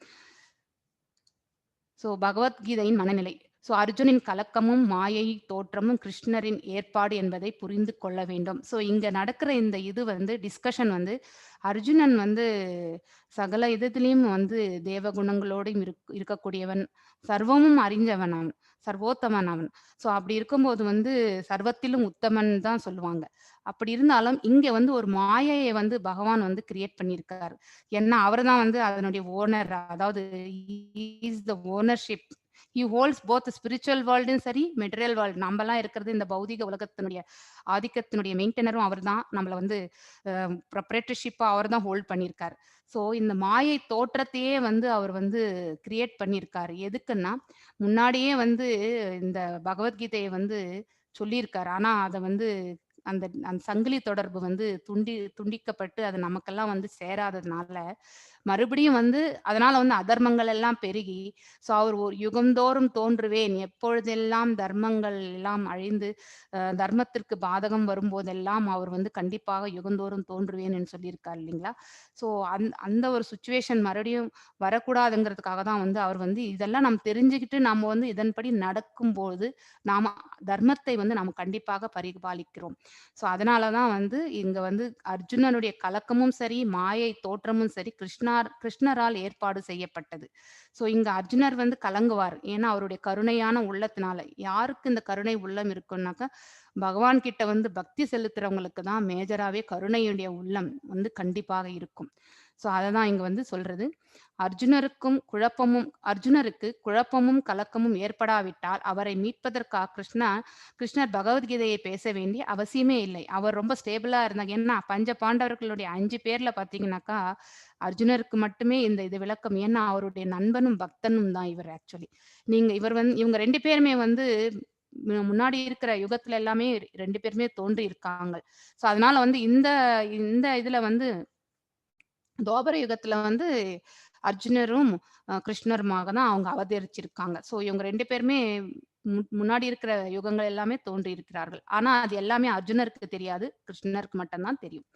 ஸோ பகவத்கீதையின் மனநிலை. ஸோ அர்ஜுனின் கலக்கமும் மாயை தோற்றமும் கிருஷ்ணரின் ஏற்பாடு என்பதை புரிந்து கொள்ள வேண்டும். ஸோ இங்க நடக்கிற இந்த இது வந்து டிஸ்கஷன் வந்து அர்ஜுனன் வந்து சகல இதுலயும் வந்து தேவ குணங்களோடும் இருக்கக்கூடியவன், சர்வமும் அறிஞ்சவன் அவன், சர்வோத்தமன் அவன். ஸோ அப்படி இருக்கும்போது வந்து சர்வத்திலும் உத்தமன் தான் சொல்லுவாங்க. அப்படி இருந்தாலும் இங்க வந்து ஒரு மாயையை வந்து பகவான் வந்து கிரியேட் பண்ணியிருக்காரு. ஏன்னா அவர் தான் வந்து அதனுடைய ஓனர், அதாவது is the ownership he holds both spiritual வேர்ல்டும் சரி, மெட்டீரியல் வேர்ல்டு. நம்மலாம் இருக்கிறது இந்த பௌதிக உலகத்தினுடைய ஆதிக்கத்தினுடைய மெயின்டெனரும் அவர் தான். நம்மள வந்து ப்ரொப்ரேட்டர்ஷிப்பா அவர் தான் ஹோல்ட் பண்ணியிருக்காரு. ஸோ இந்த மாயை தோற்றத்தையே வந்து அவர் வந்து கிரியேட் பண்ணியிருக்காரு. எதுக்குன்னா, முன்னாடியே வந்து இந்த பகவத்கீதைய வந்து சொல்லியிருக்காரு. ஆனா அத வந்து அந்த அந்த சங்கிலி தொடர்பு வந்து துண்டிக்கப்பட்டு அது நமக்கெல்லாம் வந்து சேராததுனால, மறுபடியும் வந்து அதனால வந்து அதர்மங்கள் எல்லாம் பெருகி, ஸோ அவர் ஒரு யுகந்தோறும் தோன்றுவேன், எப்பொழுதெல்லாம் தர்மங்கள் எல்லாம் அழிந்து தர்மத்திற்கு பாதகம் வரும்போதெல்லாம் அவர் வந்து கண்டிப்பாக யுகந்தோறும் தோன்றுவேன் என்று சொல்லியிருக்கார் இல்லைங்களா? ஸோ அந்த ஒரு சுச்சுவேஷன் மறுபடியும் வரக்கூடாதுங்கிறதுக்காக தான் வந்து அவர் வந்து இதெல்லாம் நாம் தெரிஞ்சுக்கிட்டு நம்ம வந்து இதன்படி நடக்கும்போது, நாம தர்மத்தை வந்து நாம் கண்டிப்பாக பரிபாலிக்கிறோம். ஸோ அதனால தான் வந்து இங்க வந்து அர்ஜுனனுடைய கலக்கமும் சரி, மாயை தோற்றமும் சரி கிருஷ்ணரால் ஏற்பாடு செய்யப்பட்டது. ஸோ இங்க அர்ஜுனர் வந்து கலங்குவார். ஏன்னா அவருடைய கருணையான உள்ளத்தினால. யாருக்கு இந்த கருணை உள்ளம் இருக்கும்னாக்கா, பகவான் கிட்ட வந்து பக்தி செலுத்துறவங்களுக்கு தான் மேஜராவே கருணையுடைய உள்ளம் வந்து கண்டிப்பாக இருக்கும். ஸோ அததான் இங்க வந்து சொல்றது. அர்ஜுனருக்கு குழப்பமும் கலக்கமும் ஏற்படாவிட்டால் அவரை மீட்பதற்காக கிருஷ்ணர் பகவத்கீதையை பேச வேண்டிய அவசியமே இல்லை. அவர் ரொம்ப ஸ்டேபிளா இருந்தாங்க. ஏன்னா பஞ்ச பாண்டவர்களுடைய 5 பேர்ல பாத்தீங்கன்னாக்கா, அர்ஜுனருக்கு மட்டுமே இந்த இது விளக்கம். ஏன்னா அவருடைய நண்பனும் பக்தனும் தான் இவர் ஆக்சுவலி. இவங்க 2 பேருமே வந்து முன்னாடி இருக்கிற யுகத்துல எல்லாமே 2 பேருமே தோன்றி இருக்காங்க. ஸோ அதனால வந்து இந்த இந்த இதுல வந்து துவாபர யுகத்துல வந்து அர்ஜுனரும் கிருஷ்ணருமாக தான் அவங்க அவதரிச்சிருக்காங்க. ஸோ இவங்க 2 பேருமே முன்னாடி இருக்கிற யுகங்கள் எல்லாமே தோன்றி இருக்கிறார்கள். ஆனா அது எல்லாமே அர்ஜுனருக்கு தெரியாது. கிருஷ்ணருக்கு மட்டும் தான் தெரியும்.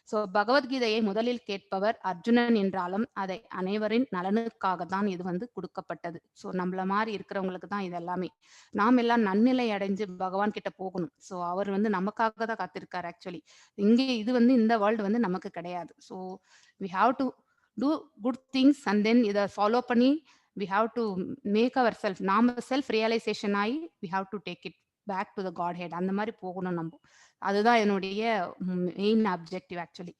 ஸோ பகவத்கீதையை முதலில் கேட்பவர் அர்ஜுனன் என்றாலும், அதை அனைவரின் நலனுக்காக தான் இது வந்து குடுக்கப்பட்டது. ஸோ நம்மள மாரி இருக்கிறவங்களுக்கு தான் இது எல்லாமே. நாம் எல்லாம் நன்னிலை அடைஞ்சு பகவான் கிட்ட போகணும். ஸோ அவர் வந்து நமக்காக தான் காத்திருக்காரு ஆக்சுவலி. இங்கே இது வந்து இந்த வேர்ல்டு வந்து நமக்கு கிடையாது. So we have to do good things and then இத ஃபாலோ பண்ணி we have to make our self நாம செல்ஃப் ரியலைசேஷன் ஆகி we have to take it back to the Godhead. அந்த மாதிரி போகணும் நம்ம. அதுதான் என்னுடைய மெயின் அப்ஜெக்டிவ் ஆக்சுவலி.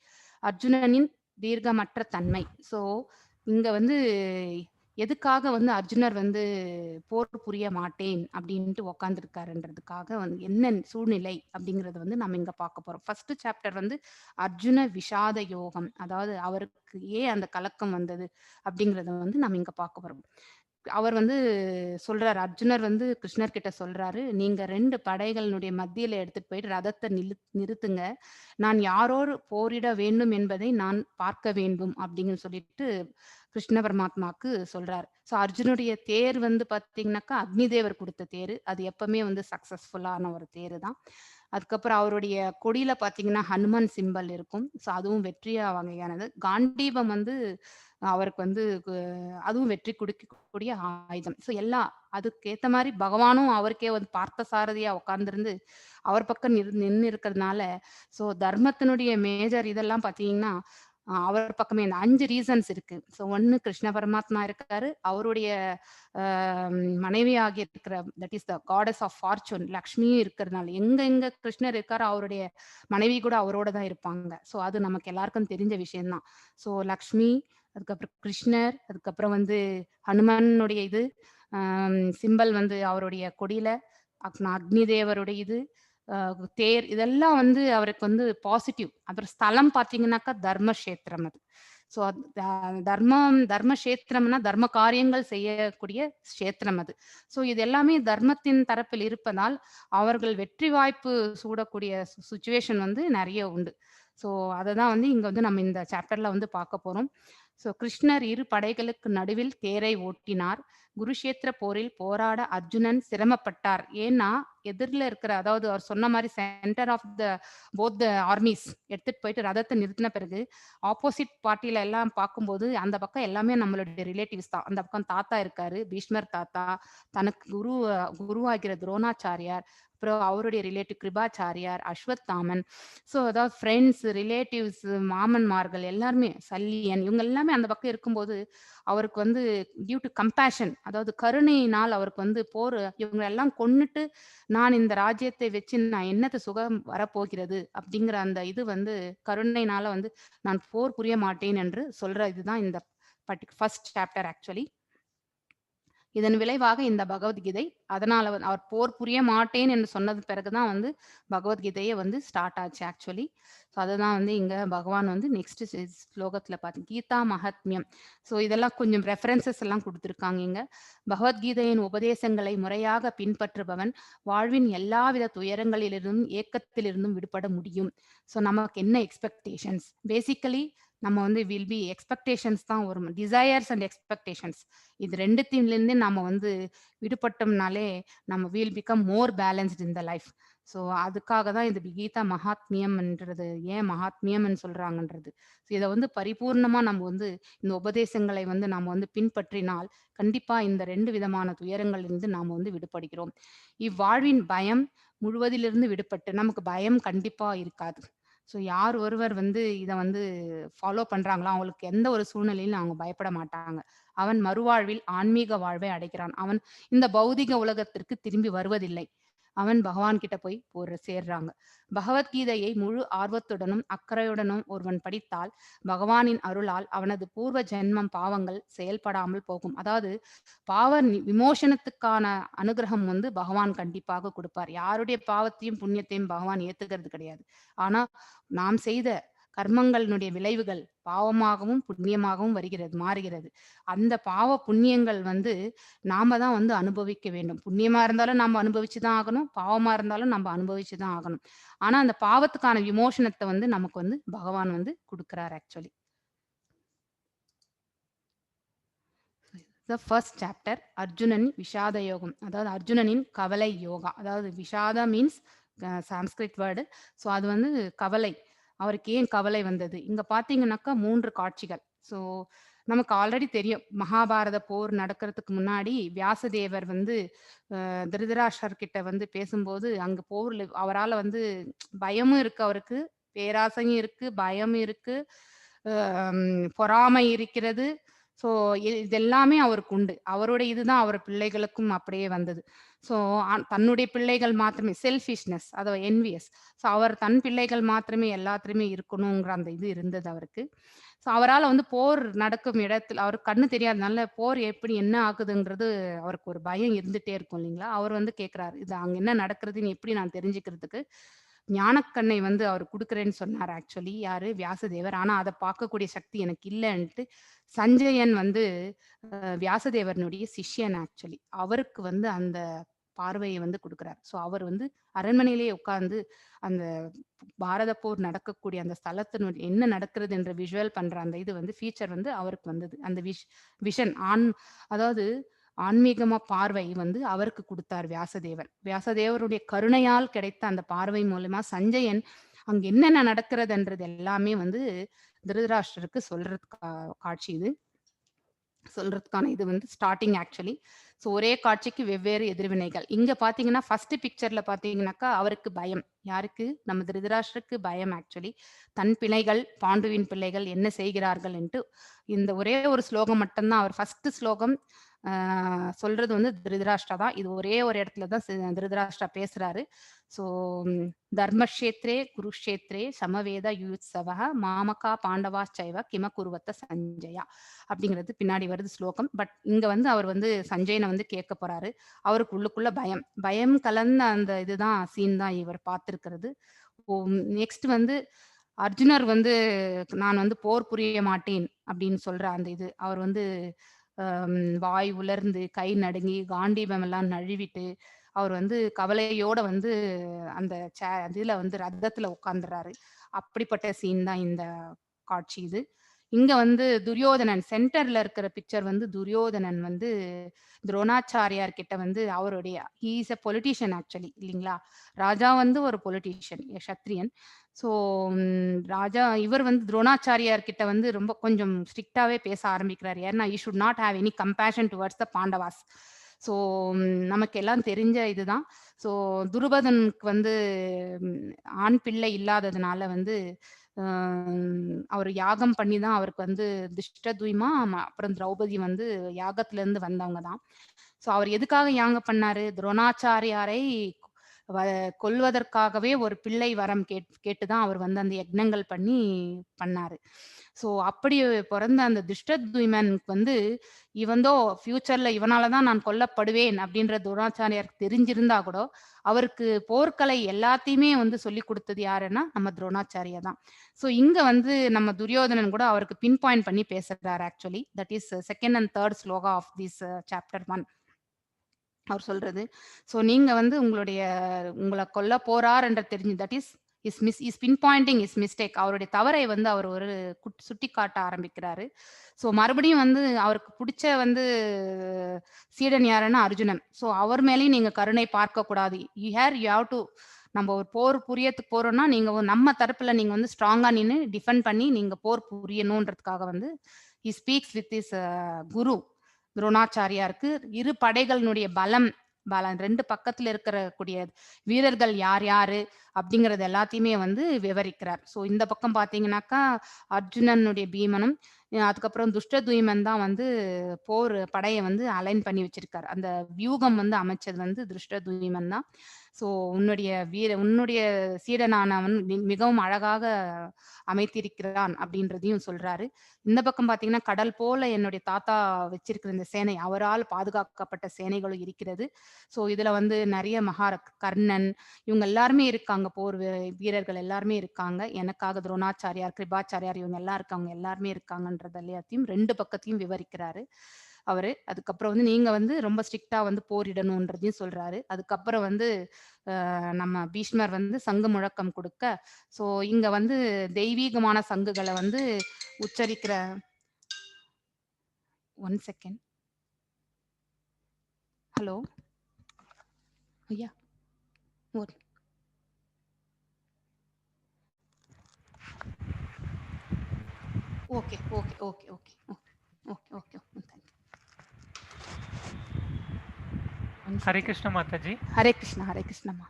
அர்ஜுனனின் தீர்க்கமற்ற தன்மை. ஸோ இங்க வந்து எதுக்காக வந்து அர்ஜுனர் வந்து போர் புரிய மாட்டேன் அப்படின்ட்டு உக்காந்துருக்காருன்றதுக்காக வந்து என்ன சூழ்நிலை அப்படிங்கறது வந்து நம்ம இங்க பார்க்க போறோம். ஃபர்ஸ்ட் சாப்டர் வந்து அர்ஜுன விஷாத யோகம், அதாவது அவருக்கு ஏன் அந்த கலக்கம் வந்தது அப்படிங்கறத வந்து நம்ம இங்க பார்க்க போறோம். அவர் வந்து சொல்றாரு, அர்ஜுனர் வந்து கிருஷ்ணர் கிட்ட சொல்றாரு, நீங்க 2 படைகளினுடைய மத்தியில எடுத்துட்டு போயிட்டு ரதத்தை நிறுத்துங்க, நான் யாரோடு போரிட வேண்டும் என்பதை நான் பார்க்க வேண்டும் அப்படின்னு சொல்லிட்டு கிருஷ்ண பரமாத்மாக்கு சொல்றாரு. ஸோ அர்ஜுனுடைய தேர் வந்து பாத்தீங்கன்னாக்கா அக்னி தேவர் கொடுத்த தேரு. அது எப்பவுமே வந்து சக்சஸ்ஃபுல்லான ஒரு தேரு தான். அதுக்கப்புறம் அவருடைய கொடியில பாத்தீங்கன்னா ஹனுமான் சிம்பல் இருக்கும். ஸோ அதுவும் வெற்றியா வகையானது. காண்டீபம் வந்து அவருக்கு வந்து அதுவும் வெற்றி கொடுக்கக்கூடிய ஆயுதம். ஸோ எல்லாம் அதுக்கேத்த மாதிரி பகவானும் அவருக்கே வந்து பார்த்த சாரதியா உட்கார்ந்துருந்து அவர் பக்கம் நின்று இருக்கிறதுனால, ஸோ தர்மத்தினுடைய மேஜர் இதெல்லாம் பாத்தீங்கன்னா அவர் பக்கமே இந்த 5 ரீசன்ஸ் இருக்கு. ஸோ 1 கிருஷ்ண பரமாத்மா இருக்காரு. அவருடைய மனைவியாகி இருக்கிற that is the goddess of fortune லக்ஷ்மியும் இருக்கிறதுனால, எங்க கிருஷ்ணர் இருக்காரோ அவருடைய மனைவி கூட அவரோட தான் இருப்பாங்க. ஸோ அது நமக்கு எல்லாருக்கும் தெரிஞ்ச விஷயம்தான். ஸோ லக்ஷ்மி, அதுக்கப்புறம் கிருஷ்ணர், அதுக்கப்புறம் வந்து ஹனுமனுடைய இது சிம்பல் வந்து அவருடைய கொடியில, அக்னி தேவருடைய இது தேர், இதெல்லாம் வந்து அவருக்கு வந்து பாசிட்டிவ். அப்புறம் ஸ்தலம் பாத்தீங்கன்னாக்கா தர்மக்ஷேத்திரம் அது. ஸோ தர்மக்ஷேத்திரம்னா தர்ம காரியங்கள் செய்யக்கூடிய கஷேத்திரம் அது. ஸோ இது எல்லாமே தர்மத்தின் தரப்பில் இருப்பதால் அவர்கள் வெற்றி வாய்ப்பு சூடக்கூடிய சுச்சுவேஷன் வந்து நிறைய உண்டு. ஸோ அதை தான் வந்து இங்க வந்து நம்ம இந்த சாப்டர்ல வந்து பார்க்க போறோம். ஸோ கிருஷ்ணர் 2 படைகளுக்கு நடுவில் தேரை ஓட்டினார். குருஷேத்திர போரில் போராட அர்ஜுனன் சிரமப்பட்டார். ஏன்னா எதிரில இருக்கிற, அதாவது அவர் சொன்ன மாதிரி centre of the both the armies எடுத்துட்டு போயிட்டு ரதத்தை நிறுத்தின பிறகு ஆப்போசிட் பார்ட்டில எல்லாம் பார்க்கும்போது அந்த பக்கம் எல்லாமே நம்மளுடைய ரிலேட்டிவ்ஸ் தான். அந்த பக்கம் தாத்தா இருக்காரு, பீஷ்மர் தாத்தா, தனக்கு குருவாகிற துரோணாச்சாரியார், அப்புறம் அவருடைய ரிலேட்டிவ் கிருபாச்சாரியார், அஸ்வத்தாமன். ஸோ அதாவது ஃப்ரெண்ட்ஸ், ரிலேட்டிவ்ஸ், மாமன்மார்கள் எல்லாருமே, சல்லியன், இவங்க எல்லாமே அந்த பக்கம் இருக்கும்போது அவருக்கு வந்து டியூ டு கம்பேஷன், அதாவது கருணையினால் அவருக்கு வந்து போர் இவங்க எல்லாம் கொன்னுட்டு நான் இந்த ராஜ்யத்தை வச்சு நான் என்னது சுகம் வரப்போகிறது அப்படிங்கிற அந்த இது வந்து கருணையினால வந்து நான் போர் புரிய மாட்டேன் என்று சொல்ற இதுதான் இந்த ஃபர்ஸ்ட் சாப்டர் ஆக்சுவலி. இதன் விளைவாக இந்த பகவத்கீதை அதனால அவர் போர் புரிய மாட்டேன் என்று சொன்னது பிறகுதான் வந்து பகவத்கீதையே வந்து ஸ்டார்ட் ஆச்சு ஆக்சுவலி. ஸோ அதுதான் வந்து இங்க பகவான் வந்து நெக்ஸ்ட் ஸ்லோகத்துல பாத்தீங்க கீதா மகாத்மியம். ஸோ இதெல்லாம் கொஞ்சம் ரெஃபரன்சஸ் எல்லாம் கொடுத்துருக்காங்க இங்க. பகவத்கீதையின் உபதேசங்களை முறையாக பின்பற்றுபவன் வாழ்வின் எல்லாவித துயரங்களிலிருந்தும் ஏக்கத்திலிருந்தும் விடுபட முடியும். ஸோ நமக்கு என்ன எக்ஸ்பெக்டேஷன்ஸ் பேசிக்கலி நம்ம வந்து வில் பி எக்ஸ்பெக்டேஷன்ஸ் தான் வரும். டிசையர்ஸ் அண்ட் எக்ஸ்பெக்டேஷன்ஸ் இது ரெண்டுத்திலிருந்து நம்ம வந்து விடுபட்டோம்னாலே நம்ம will become more balanced in the life. So அதுக்காக தான் இது கீதா மகாத்மியம்ன்றது ஏன் மகாத்மியம்னு சொல்றாங்கன்றது. ஸோ இதை வந்து பரிபூர்ணமா நம்ம வந்து இந்த உபதேசங்களை வந்து நம்ம வந்து பின்பற்றினால் கண்டிப்பா இந்த 2 விதமான துயரங்களிலிருந்து நாம வந்து விடுபடுகிறோம். இவ்வாழ்வின் பயம் முழுவதிலிருந்து விடுபட்டு நமக்கு பயம் கண்டிப்பா இருக்காது. ஸோ யார் ஒருவர் வந்து இதை வந்து ஃபாலோ பண்றாங்களோ அவங்களுக்கு எந்த ஒரு சூழ்நிலையிலும் அவங்க பயப்பட மாட்டாங்க. அவன் மறுவாழ்வில் ஆன்மீக வாழ்வை அடைக்கிறான். அவன் இந்த பௌதிக உலகத்திற்கு திரும்பி வருவதில்லை. அவன் பகவான் கிட்ட போய் சேர்றாங்க. பகவத்கீதையை முழு ஆர்வத்துடனும் அக்கறையுடனும் ஒருவன் படித்தால் பகவானின் அருளால் அவனது பூர்வ ஜென்மம் பாவங்கள் செயல்படாமல் போகும். அதாவது பாவ விமோசனத்துக்கான அனுகிரகம் வந்து பகவான் கண்டிப்பாக கொடுப்பார். யாருடைய பாவத்தையும் புண்ணியத்தையும் பகவான் ஏத்துக்கிறது கிடையாது. ஆனா நாம் செய்த கர்மங்களினுடைய விளைவுகள் பாவமாகவும் புண்ணியமாகவும் மாறுகிறது. அந்த பாவ புண்ணியங்கள் வந்து நாம தான் வந்து அனுபவிக்க வேண்டும். புண்ணியமா இருந்தாலும் நம்ம அனுபவிச்சுதான் ஆகணும், பாவமா இருந்தாலும் நம்ம அனுபவிச்சுதான் ஆகணும். ஆனா அந்த பாவத்துக்கான விமோசனத்தை வந்து நமக்கு வந்து பகவான் வந்து கொடுக்கிறார் actually. The first chapter Arjunan Vishada Yogam. அதாவது அர்ஜுனனின் கவலை யோகா. அதாவது Vishada means Sanskrit word. So அது வந்து கவலை. அவருக்கு ஏன் கவலை வந்தது? இங்க பாத்தீங்கன்னாக்கா 3 காட்சிகள். ஸோ நமக்கு ஆல்ரெடி தெரியும் மகாபாரத போர் நடக்கிறதுக்கு முன்னாடி வியாசதேவர் வந்து திருதராஷ்டர் கிட்ட வந்து பேசும்போது அங்க போர்ல அவரால் வந்து பயமும் இருக்கு, அவருக்கு பேராசையும் இருக்கு, பயம் இருக்கு, பொறாமை இருக்கிறது. ஸோ இதெல்லாமே அவருக்கு உண்டு. அவருடைய இதுதான் அவர் பிள்ளைகளுக்கும் அப்படியே வந்தது. ஸோ தன்னுடைய பிள்ளைகள் மாத்திரமே செல்ஃபிஷ்னஸ், அதை என்வியஸ். ஸோ அவர் தன் பிள்ளைகள் மாத்திரமே எல்லாத்துலயுமே இருக்கணுங்கிற அந்த இது இருந்தது அவருக்கு. ஸோ அவரால் வந்து போர் நடக்கும் இடத்துல அவருக்கு கண்ணு தெரியாதனால போர் எப்படி என்ன ஆகுதுங்கிறது அவருக்கு ஒரு பயம் இருந்துட்டே இருக்கும் இல்லைங்களா. அவர் வந்து கேட்கிறாரு, இது அங்க என்ன நடக்கிறதுன்னு எப்படி நான் தெரிஞ்சுக்கிறதுக்கு ஞானக்கண்ணை வந்து அவர் கொடுக்குறேன்னு சொன்னார் ஆக்சுவலி. யாரு? வியாசதேவர். ஆனா அதை பார்க்கக்கூடிய சக்தி எனக்கு இல்லைன்ட்டு சஞ்சயன் வந்து வியாசதேவனுடைய சிஷ்யன் ஆக்சுவலி. அவருக்கு வந்து அந்த பார்வையை வந்து கொடுக்குறார். ஸோ அவர் வந்து அரண்மனையிலேயே உட்கார்ந்து அந்த பாரத போர் நடக்கக்கூடிய அந்த ஸ்தலத்தினுடைய என்ன நடக்கிறது என்ற விஷுவல் பண்ற அந்த இது வந்து ஃபீச்சர் வந்து அவருக்கு வந்தது. அந்த விஷன் அதாவது ஆன்மீகமா பார்வை வந்து அவருக்கு கொடுத்தார் வியாசதேவர். வியாசதேவருடைய கருணையால் கிடைத்த அந்த பார்வை மூலமா சஞ்சயன் அங்க என்னென்ன நடக்கிறதுன்றது எல்லாமே வந்து திருதராஷ்டருக்கு காட்சி இது சொல்றதுக்கான இது வந்து ஸ்டார்டிங் ஆக்சுவலி. ஸோ ஒரே காட்சிக்கு வெவ்வேறு எதிர்வினைகள். இங்க பாத்தீங்கன்னா ஃபர்ஸ்ட் பிக்சர்ல பாத்தீங்கன்னாக்கா அவருக்கு பயம். யாருக்கு? நம்ம திருதராஷ்டருக்கு பயம் ஆக்சுவலி. தன் பிள்ளைகள் பாண்டுவின் பிள்ளைகள் என்ன செய்கிறார்கள் என்று இந்த ஒரே ஒரு ஸ்லோகம் மட்டும்தான் அவர் ஃபர்ஸ்ட் ஸ்லோகம் சொல்றது வந்து திருதராஷ்டிரா தான். இது ஒரே ஒரு இடத்துல தான் திருதராஷ்டிரா பேசுறாரு. ஸோ தர்மக்ஷேத்ரே குருக்ஷேத்ரே சமவேத யுத்சவ மாமகா பாண்டவா சைவ கிம குருவத்த சஞ்சயா அப்படிங்கிறது பின்னாடி வருது ஸ்லோகம். பட் இங்க வந்து அவர் வந்து சஞ்சயனை வந்து கேட்க போறாரு. அவருக்கு உள்ளுக்குள்ள பயம் கலந்த அந்த இதுதான் சீன் தான் இவர் பார்த்திருக்கிறது. நெக்ஸ்ட் வந்து அர்ஜுனர் வந்து நான் வந்து போர் புரிய மாட்டேன் அப்படின்னு சொல்ற அந்த இது அவர் வந்து வாய் உலர்ந்து கை நடுங்கி காண்டீபம் எல்லாம் நழுவிட்டு அவர் வந்து கவலையோட வந்து அந்த இதுல வந்து ரத்தத்துல உட்கார்ந்துறாரு. அப்படிப்பட்ட சீன் தான் இந்த காட்சி இது. இங்க வந்து துரியோதனன் சென்டர்ல இருக்கிற பிக்சர் வந்து துரியோதனன் வந்து துரோணாச்சாரியார் கிட்ட வந்து அவருடைய he is a politician actually இல்லைங்களா. ராஜா வந்து ஒரு பொலிட்டீஷியன் சத்திரியன். ஸோ ராஜா இவர் வந்து துரோணாச்சாரியார் கிட்ட வந்து ரொம்ப கொஞ்சம் ஸ்ட்ரிக்டாவே பேச ஆரம்பிக்கிறார். ஏன்னா you should not have any compassion towards the Pandavas. So நமக்கு எல்லாம் தெரிஞ்ச இதுதான். ஸோ துருபதனுக்கு வந்து ஆண் பிள்ளை இல்லாததுனால வந்து அவர் யாகம் பண்ணி தான் அவருக்கு வந்து திருஷ்டத்யும்னா அப்புறம் திரௌபதி வந்து யாகத்துல இருந்து வந்தவங்க தான். ஸோ அவர் எதுக்காக யாகம் பண்ணாரு? துரோணாச்சாரியாரை கொல்வதற்காகவே ஒரு பிள்ளை வரம் கேட்டுதான் அவர் வந்து அந்த யக்னங்கள் பண்ணாரு. ஸோ அப்படி பிறந்த அந்த துஷ்டத்யும்னனுக்கு வந்து இவந்தோ ஃபியூச்சர்ல இவனால தான் நான் கொல்லப்படுவேன் அப்படின்ற துரோணாச்சாரியாருக்கு தெரிஞ்சிருந்தா கூட அவருக்கு போர்க்கலை எல்லாத்தையுமே வந்து சொல்லி கொடுத்தது யாருன்னா நம்ம துரோணாச்சாரியா தான். ஸோ இங்க வந்து நம்ம துரியோதனன் கூட அவருக்கு பின் பாயிண்ட் பண்ணி பேசுறாரு. Actually that is second and third shloka of this chapter 1. அவர் சொல்றது. ஸோ நீங்க வந்து உங்களை கொல்ல போறார் என்ற தெரிஞ்சு that is pinpointing is mistake. அவருடைய தவறை வந்து அவர் ஒரு சுட்டி காட்ட ஆரம்பிக்கிறாரு. ஸோ மறுபடியும் வந்து அவருக்கு பிடிச்ச வந்து சீடன் யாருன்னா அர்ஜுனன். ஸோ அவர் மேலேயும் நீங்க கருணை பார்க்க கூடாது. யூ ஹேவ் டு நம்ம ஒரு போர் புரியத்துக்கு போறோம்னா நீங்க நம்ம தரப்புல நீங்க வந்து ஸ்ட்ராங்கா நின்று டிஃபெண்ட் பண்ணி நீங்க போர் புரியணுன்றதுக்காக வந்து ஹி ஸ்பீக்ஸ் வித் இஸ் குரு துரோணாச்சாரியாருக்கு இரு படைகளினுடைய பலம் 2 பக்கத்துல இருக்கக்கூடிய வீரர்கள் யார் யாரு அப்படிங்கறது எல்லாத்தையுமே வந்து விவரிக்கிறார். ஸோ இந்த பக்கம் பாத்தீங்கன்னாக்கா அர்ஜுனனுடைய பீமனும் அதுக்கப்புறம் துஷ்டத்யும்னன் தான் வந்து போர் படையை வந்து அலைன் பண்ணி வச்சிருக்காரு. அந்த வியூகம் வந்து அமைச்சது வந்து துஷ்டத்யும்னன் தான். ஸோ உன்னுடைய சீடனானவன் மிகவும் அழகாக அமைத்திருக்கிறான் அப்படின்றதையும் சொல்றாரு. இந்த பக்கம் பாத்தீங்கன்னா கடல் போல என்னுடைய தாத்தா வச்சிருக்கிற இந்த சேனை அவரால் பாதுகாக்கப்பட்ட சேனைகளும் இருக்கிறது. ஸோ இதுல வந்து நிறைய கர்ணன் இவங்க எல்லாருமே இருக்காங்க. போர் வீரர்கள் எல்லாருமே இருக்காங்க. எனக்காக துரோணாச்சாரியார், கிருபாச்சாரியார் இவங்க எல்லாம் இருக்காங்க. எல்லாருமே இருக்காங்கன்றது எல்லாத்தையும் 2 பக்கத்தையும் விவரிக்கிறாரு அவரு. அதுக்கப்புறம் வந்து நீங்க வந்து ரொம்ப ஸ்ட்ரிக்டா வந்து போரிடணும்ன்றதையும் சொல்றாரு. அதுக்கப்புறம் வந்து நம்ம பீஷ்மர் வந்து சங்கு முழக்கம் கொடுக்க, ஸோ இங்க வந்து தெய்வீகமான சங்குகளை வந்து உச்சரிக்கிற 1 செகண்ட். ஹலோ ஐயா okay okay okay okay okay okay okay thank you. Hare Krishna Mataji. Hare Krishna Hare கிருஷ்ணமா.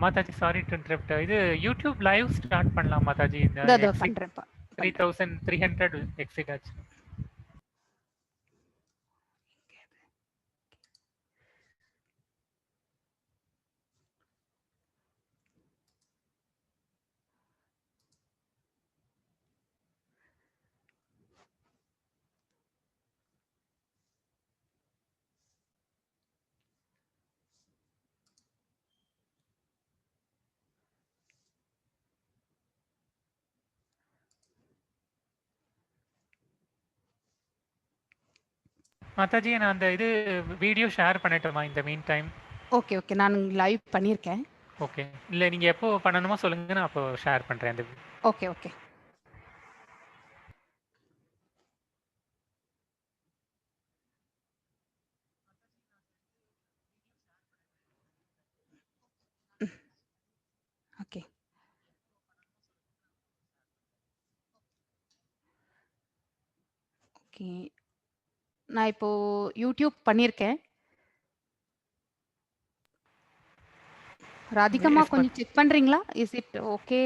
Mataji sorry to interrupt. இது யூடியூப் லைவ் ஸ்டார்ட் பண்ணலாம் மாதாஜி. இந்த பண்றேன்ப்பா. 3300 எக்ஸிட் ஆச்சு. மாதாஜி நான் அந்த இது வீடியோ ஷேர் பண்ணட்டுமா இந்த மீன் டைம்? ஓகே ஓகே நான் லைவ் பண்ணியிருக்கேன். ஓகே இல்லை நீங்கள் எப்போ பண்ணணுமோ சொல்லுங்க, நான் அப்போ ஷேர் பண்ணுறேன் அந்த. ஓகே ஓகே ஓகே ஓகே நான் இப்போ யூடியூப் பண்ணியிருக்கேன். ராதிகம்மா கொஞ்சம் செக் பண்றீங்களா? Is it okay?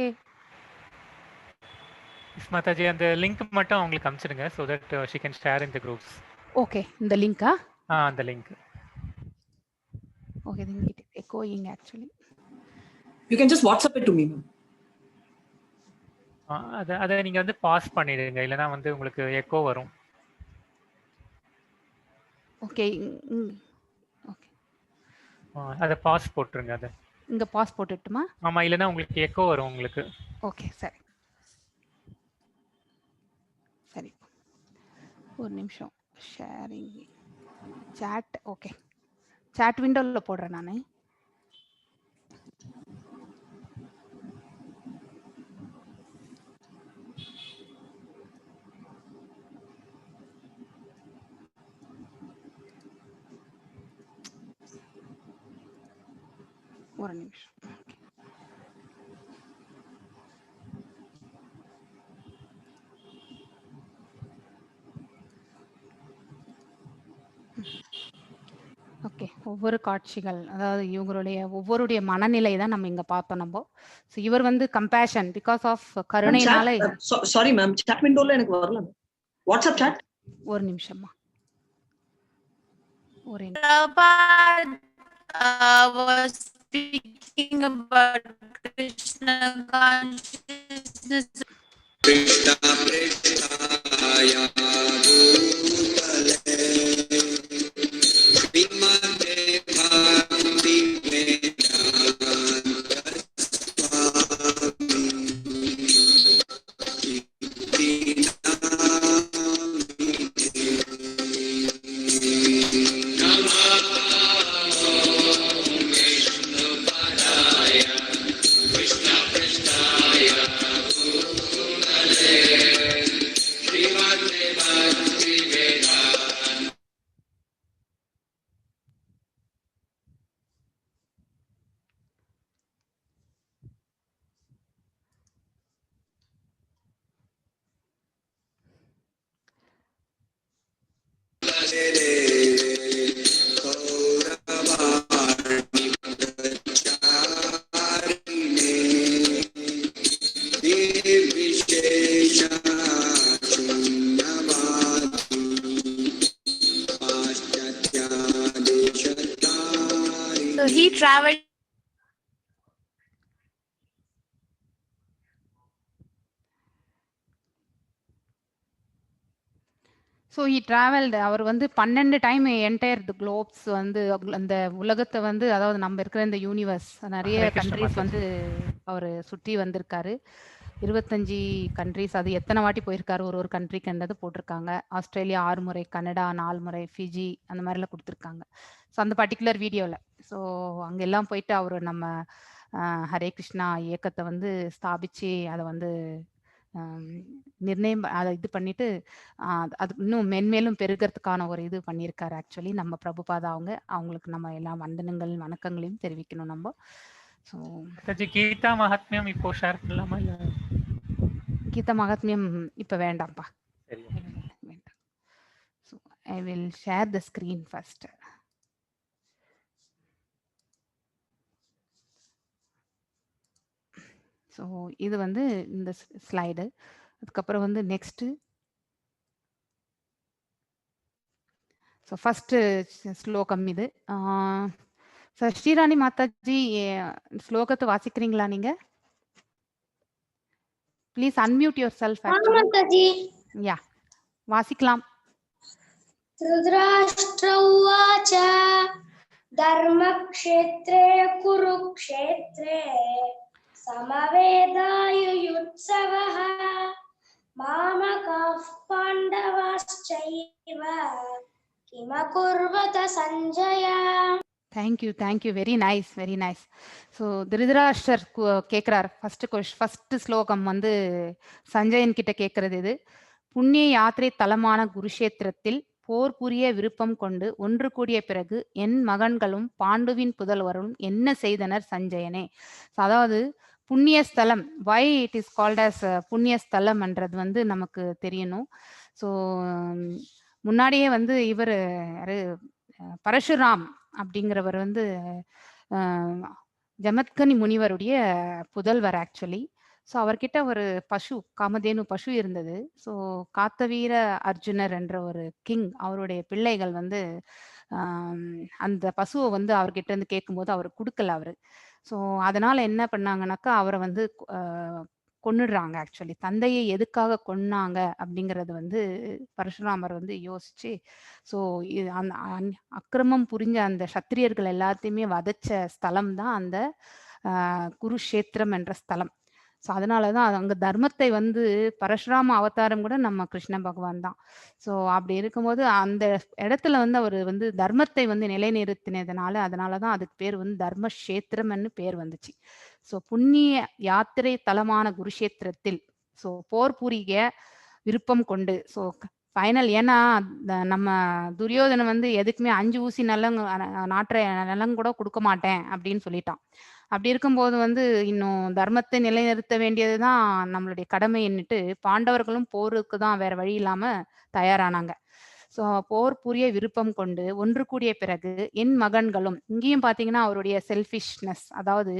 Yes Mataji, அந்த லிங்க் மட்டும் அவங்களுக்கு அனுப்பிச்சிடுங்க so that she can share in the groups. Okay இந்த லிங்கா? அந்த link. Okay, then it echoing actually. You can just WhatsApp it to me, ma'am. அதை நீங்க வந்து பாஸ் பண்ணிடுங்க, இல்லைன்னா வந்து உங்களுக்கு எக்கோ வரும். ஓகே ஓகே அதை பாஸ் போட்டுருங்க. அதை இங்க பாஸ் போட்டுட்டுமா? ஆமா, இல்லைன்னா உங்களுக்கு எக்கோ வரும் உங்களுக்கு. ஓகே சரி சரி ஒரு நிமிஷம். Sharing chat. ஓகே சாட் விண்டோவில் போடுறேன் நான். ஒரு நிமிஷம். ஓகே ஒவ்வொரு காட்சிகள், அதாவது இவங்களுடைய ஒவ்வொருடைய மனநிலை தான் நம்ம இங்க பார்த்தோம். நம்ம ஸோ இவர் வந்து கம்பேஷன் பிகாஸ் ஆஃப் கருணைனால. சாரி மேம், சாட் விண்டோல எனக்கு வரல. WhatsApp chat. ஒரு நிமிஷமா ஒரு was speaking about Krishna consciousness So he traveled. So he travelled அவர் வந்து 12 டைம் என்டையர் தி குளோப்ஸ் வந்து அந்த உலகத்தை வந்து அதாவது நம்ம இருக்கிற இந்த யூனிவர்ஸ் நிறைய ஹரே கிருஷ்ண கண்ட்ரீஸ் மாதாஜி. வந்து அவர் சுற்றி வந்திருக்காரு. 25 கண்ட்ரீஸ், அது எத்தனை வாட்டி போயிருக்காரு ஒரு கண்ட்ரிக்குன்றது போட்டிருக்காங்க. ஆஸ்திரேலியா 6 முறை, கனடா 4 முறை, ஃபிஜி அந்த மாதிரிலாம் கொடுத்துருக்காங்க. ஸோ அந்த பர்டிகுலர் வீடியோவில் ஸோ அங்கெல்லாம் போயிட்டு அவர் நம்ம ஹரே கிருஷ்ணா இயக்கத்தை வந்து ஸ்தாபிச்சு அதை வந்து நிர்ணயம் அதை இது பண்ணிட்டு அது இன்னும் மென்மேலும் பெருகிறதுக்கான ஒரு இது பண்ணியிருக்காரு. ஆக்சுவலி நம்ம பிரபுபாதா அவங்களுக்கு நம்ம எல்லா வந்தனங்கள் வணக்கங்களையும் தெரிவிக்கணும் நம்ம. ஸோ மாதாஜி கீதா மகாத்மியம் இப்போ ஷேர் பண்ணலாமா இல்ல? கீதா மகாத்மியம் இப்போ வேண்டாம்ப்பா, சரி. வேண்டாம். So I will share the screen first. So இது வந்து இந்த ஸ்லைடு. அதுக்கப்புறம் வந்து நெக்ஸ்ட்டு ஸோ ஃபஸ்ட்டு ஸ்லோகம் இது. ஸ்ரீராணி மாதாஜி ஸ்லோகத்தை வாசிக்கிறீங்களா நீங்க? Please unmute yourself. Yeah வாசிக்கலாம். திருதராஷ்டிர உவாச தர்மக்ஷேத்ரே குருக்ஷேத்ரே समवेदायुयुत्सवः मामकाः पाण्डवाश्चैव किमकुर्वत सञ्जय. Thank you very nice. So Dhritarashtra கேட்குறார். ஃபர்ஸ்ட் ஸ்லோகம் வந்து சஞ்சயன் கிட்ட கேட்கறது இது. புண்ணிய யாத்திரை தலமான குருஷேத்திரத்தில் போர் புரிய விருப்பம் கொண்டு ஒன்று கூடிய பிறகு என் மகன்களும் பாண்டுவின் புதல்வரும் என்ன செய்தனர் சஞ்சயனே. அதாவது புண்ணிய ஸ்தலம், why it is called as புண்ணிய ஸ்தலம்ன்றது வந்து நமக்கு தெரியணும். ஸோ முன்னாடியே வந்து இவர் பரசுராம் அப்படிங்கிறவர் வந்து ஜமத்கனி முனிவருடைய புதல்வர் ஆக்சுவலி. ஸோ அவர்கிட்ட ஒரு பசு, காமதேனு பசு இருந்தது. ஸோ காத்தவீர அர்ஜுனர் என்ற ஒரு கிங், அவருடைய பிள்ளைகள் வந்து அந்த பசுவை வந்து அவர்கிட்ட இருந்து கேட்கும்போது அவர் கொடுக்கல அவரு. ஸோ அதனால என்ன பண்ணாங்கன்னாக்கா அவரை வந்து கொன்னுடுறாங்க. ஆக்சுவலி தந்தையை எதுக்காக கொன்னாங்க அப்படிங்கிறது வந்து பரசுராமர் வந்து யோசிச்சு, ஸோ அந்த அக்கிரமம் புரிஞ்ச அந்த சத்திரியர்கள் எல்லாத்தையுமே வதைச்ச ஸ்தலம் தான் அந்த குருஷேத்திரம் என்ற ஸ்தலம். ஸோ அதனால தான் அங்கே தர்மத்தை வந்து பரசுராம அவதாரம் கூட நம்ம கிருஷ்ண பகவான் தான். ஸோ அப்படி இருக்கும்போது அந்த இடத்துல வந்து அவர் வந்து தர்மத்தை வந்து நிலைநிறுத்தினதுனால அதனால தான் அதுக்கு பேர் வந்து தர்மக்ஷேத்திரம்னு பேர் வந்துச்சு. ஸோ புண்ணிய யாத்திரை தலமான குருஷேத்திரத்தில் ஸோ போர் புரிய விருப்பம் கொண்டு ஸோ ஃபைனல். ஏன்னா நம்ம துரியோதனை வந்து எதுக்குமே 5 ஊசி நாற்ற நிலம் கூட கொடுக்க மாட்டேன் அப்படின்னு சொல்லிட்டான். அப்படி இருக்கும்போது வந்து இன்னும் தர்மத்தை நிலைநிறுத்த வேண்டியது தான் நம்மளுடைய கடமை என்னட்டு பாண்டவர்களும் போருக்கு தான் வேற வழி இல்லாம தயாரானாங்க. ஸோ போர் புரிய விருப்பம் கொண்டு ஒன்று கூடிய பிறகு என் மகன்களும், இங்கேயும் பார்த்தீங்கன்னா அவருடைய செல்ஃபிஷ்னஸ், அதாவது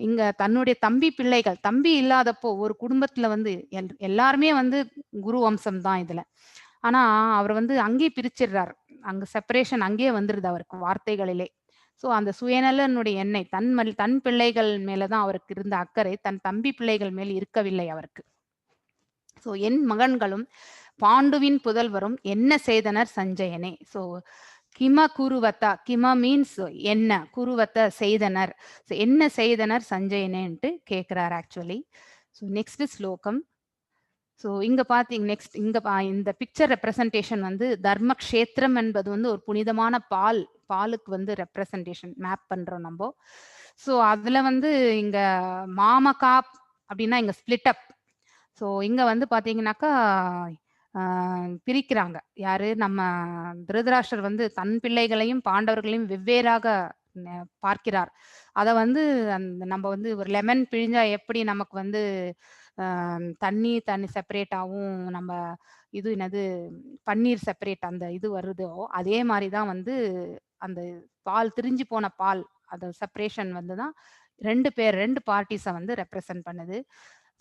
இங்க தன்னுடைய தம்பி பிள்ளைகள், தம்பி இல்லாதப்போ ஒரு குடும்பத்துல வந்து எல்லாருமே வந்து குரு வம்சம் தான் இதுல. ஆனா அவர் வந்து அங்கேயே பிரிச்சிடுறார், அங்க செப்பரேஷன் அங்கேயே வந்துருது அவருக்கு வார்த்தைகளிலே. ஸோ அந்த சுயநலனுடைய எண்ணெய் தன் பிள்ளைகள் மேலதான் அவருக்கு இருந்த அக்கறை, தன் தம்பி பிள்ளைகள் மேல் இருக்கவில்லை அவருக்கு. ஸோ என் மகன்களும் பாண்டுவின் புதல்வரும் என்ன செய்தனர் சஞ்சயனே. ஸோ கிம குருவத்தா, கிம மீன்ஸ் என்ன, குருவத்த செய்தனர், என்ன செய்தனர் சஞ்சயனேன்ட்டு கேட்கிறார் ஆக்சுவலி. ஸோ நெக்ஸ்ட் ஸ்லோகம். ஸோ இங்க பாத்தீங்க நெக்ஸ்ட் இங்க இந்த பிக்சர் ரெப்ரசன்டேஷன் வந்து தர்மக்ஷேத்திரம் என்பது வந்து ஒரு புனிதமான பாலுக்கு வந்து ரெப்ரசன்டேஷன் மேப் பண்றோம் நம்ம. ஸோ அதுல வந்து இங்க மாமகா அப்படின்னா இங்க ஸ்பிளிட் அப். ஸோ இங்க வந்து பாத்தீங்கன்னாக்கா பிரிக்கிறாங்க. யாரு, நம்ம திருதராஷ்டிரர் வந்து தன் பிள்ளைகளையும் பாண்டவர்களையும் வெவ்வேறாக பார்க்கிறார். அத வந்து நம்ம வந்து ஒரு லெமன் பிழிஞ்சா எப்படி நமக்கு வந்து தண்ணி செப்பரேட்டாகவும் நம்ம இது என்னது பன்னீர் செப்பரேட் அந்த இது வருதோ, அதே மாதிரிதான் வந்து அந்த பால் திரிஞ்சு போன பால் அந்த செப்பரேஷன் வந்து தான் ரெண்டு பார்ட்டிஸை வந்து ரெப்ரசன்ட் பண்ணுது.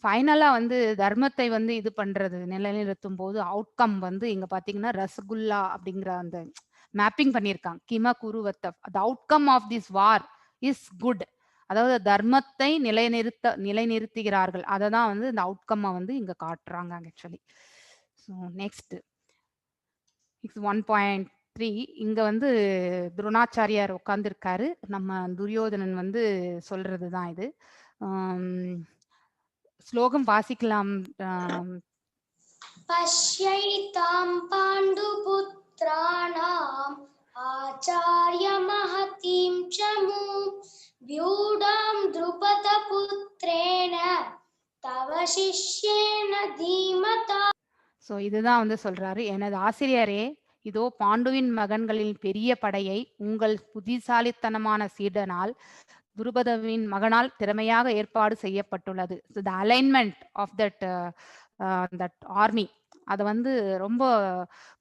ஃபைனலா வந்து தர்மத்தை வந்து இது பண்றது நிலைநிறுத்தும் போது அவுட்கம் வந்து இங்க பாத்தீங்கன்னா ரசகுல்லா அப்படிங்கிற அந்த மேப்பிங் பண்ணியிருக்காங்க. கிம குருவத்த, the outcome of this war is good. அதாவது தர்மத்தை நிலைநிறுத்துகிறார்கள். அதை தான் வந்து இந்த அவுட்கம்மை வந்து இங்க காட்டுறாங்க ஆக்சுவலி. ஸோ நெக்ஸ்ட் 1.3 இங்க வந்து துரோணாச்சாரியார் உட்கார்ந்துருக்காரு. நம்ம துரியோதனன் வந்து சொல்றதுதான் இது. ஸ்லோகம் வாசிக்கலாம். பஷ்யைதாம் பாண்டுபுத்ராணாம் ஆச்சார்ய மஹதீம் சமு வியூடாம் த்ருபத புத்ரேன தவ சிஷ்யேன தீமதா. ஸோ இதுதான் வந்து சொல்றாரு, எனது ஆசிரியரே, இதோ பாண்டுவின் மகன்களின் பெரிய படையை உங்கள் புத்திசாலித்தனமான சீடனால் துருபதவின் மகனால் திறமையாக ஏற்பாடு செய்யப்பட்டுள்ளது. த அலைன்மெண்ட் ஆஃப் தட் ஆர்மி அதை வந்து ரொம்ப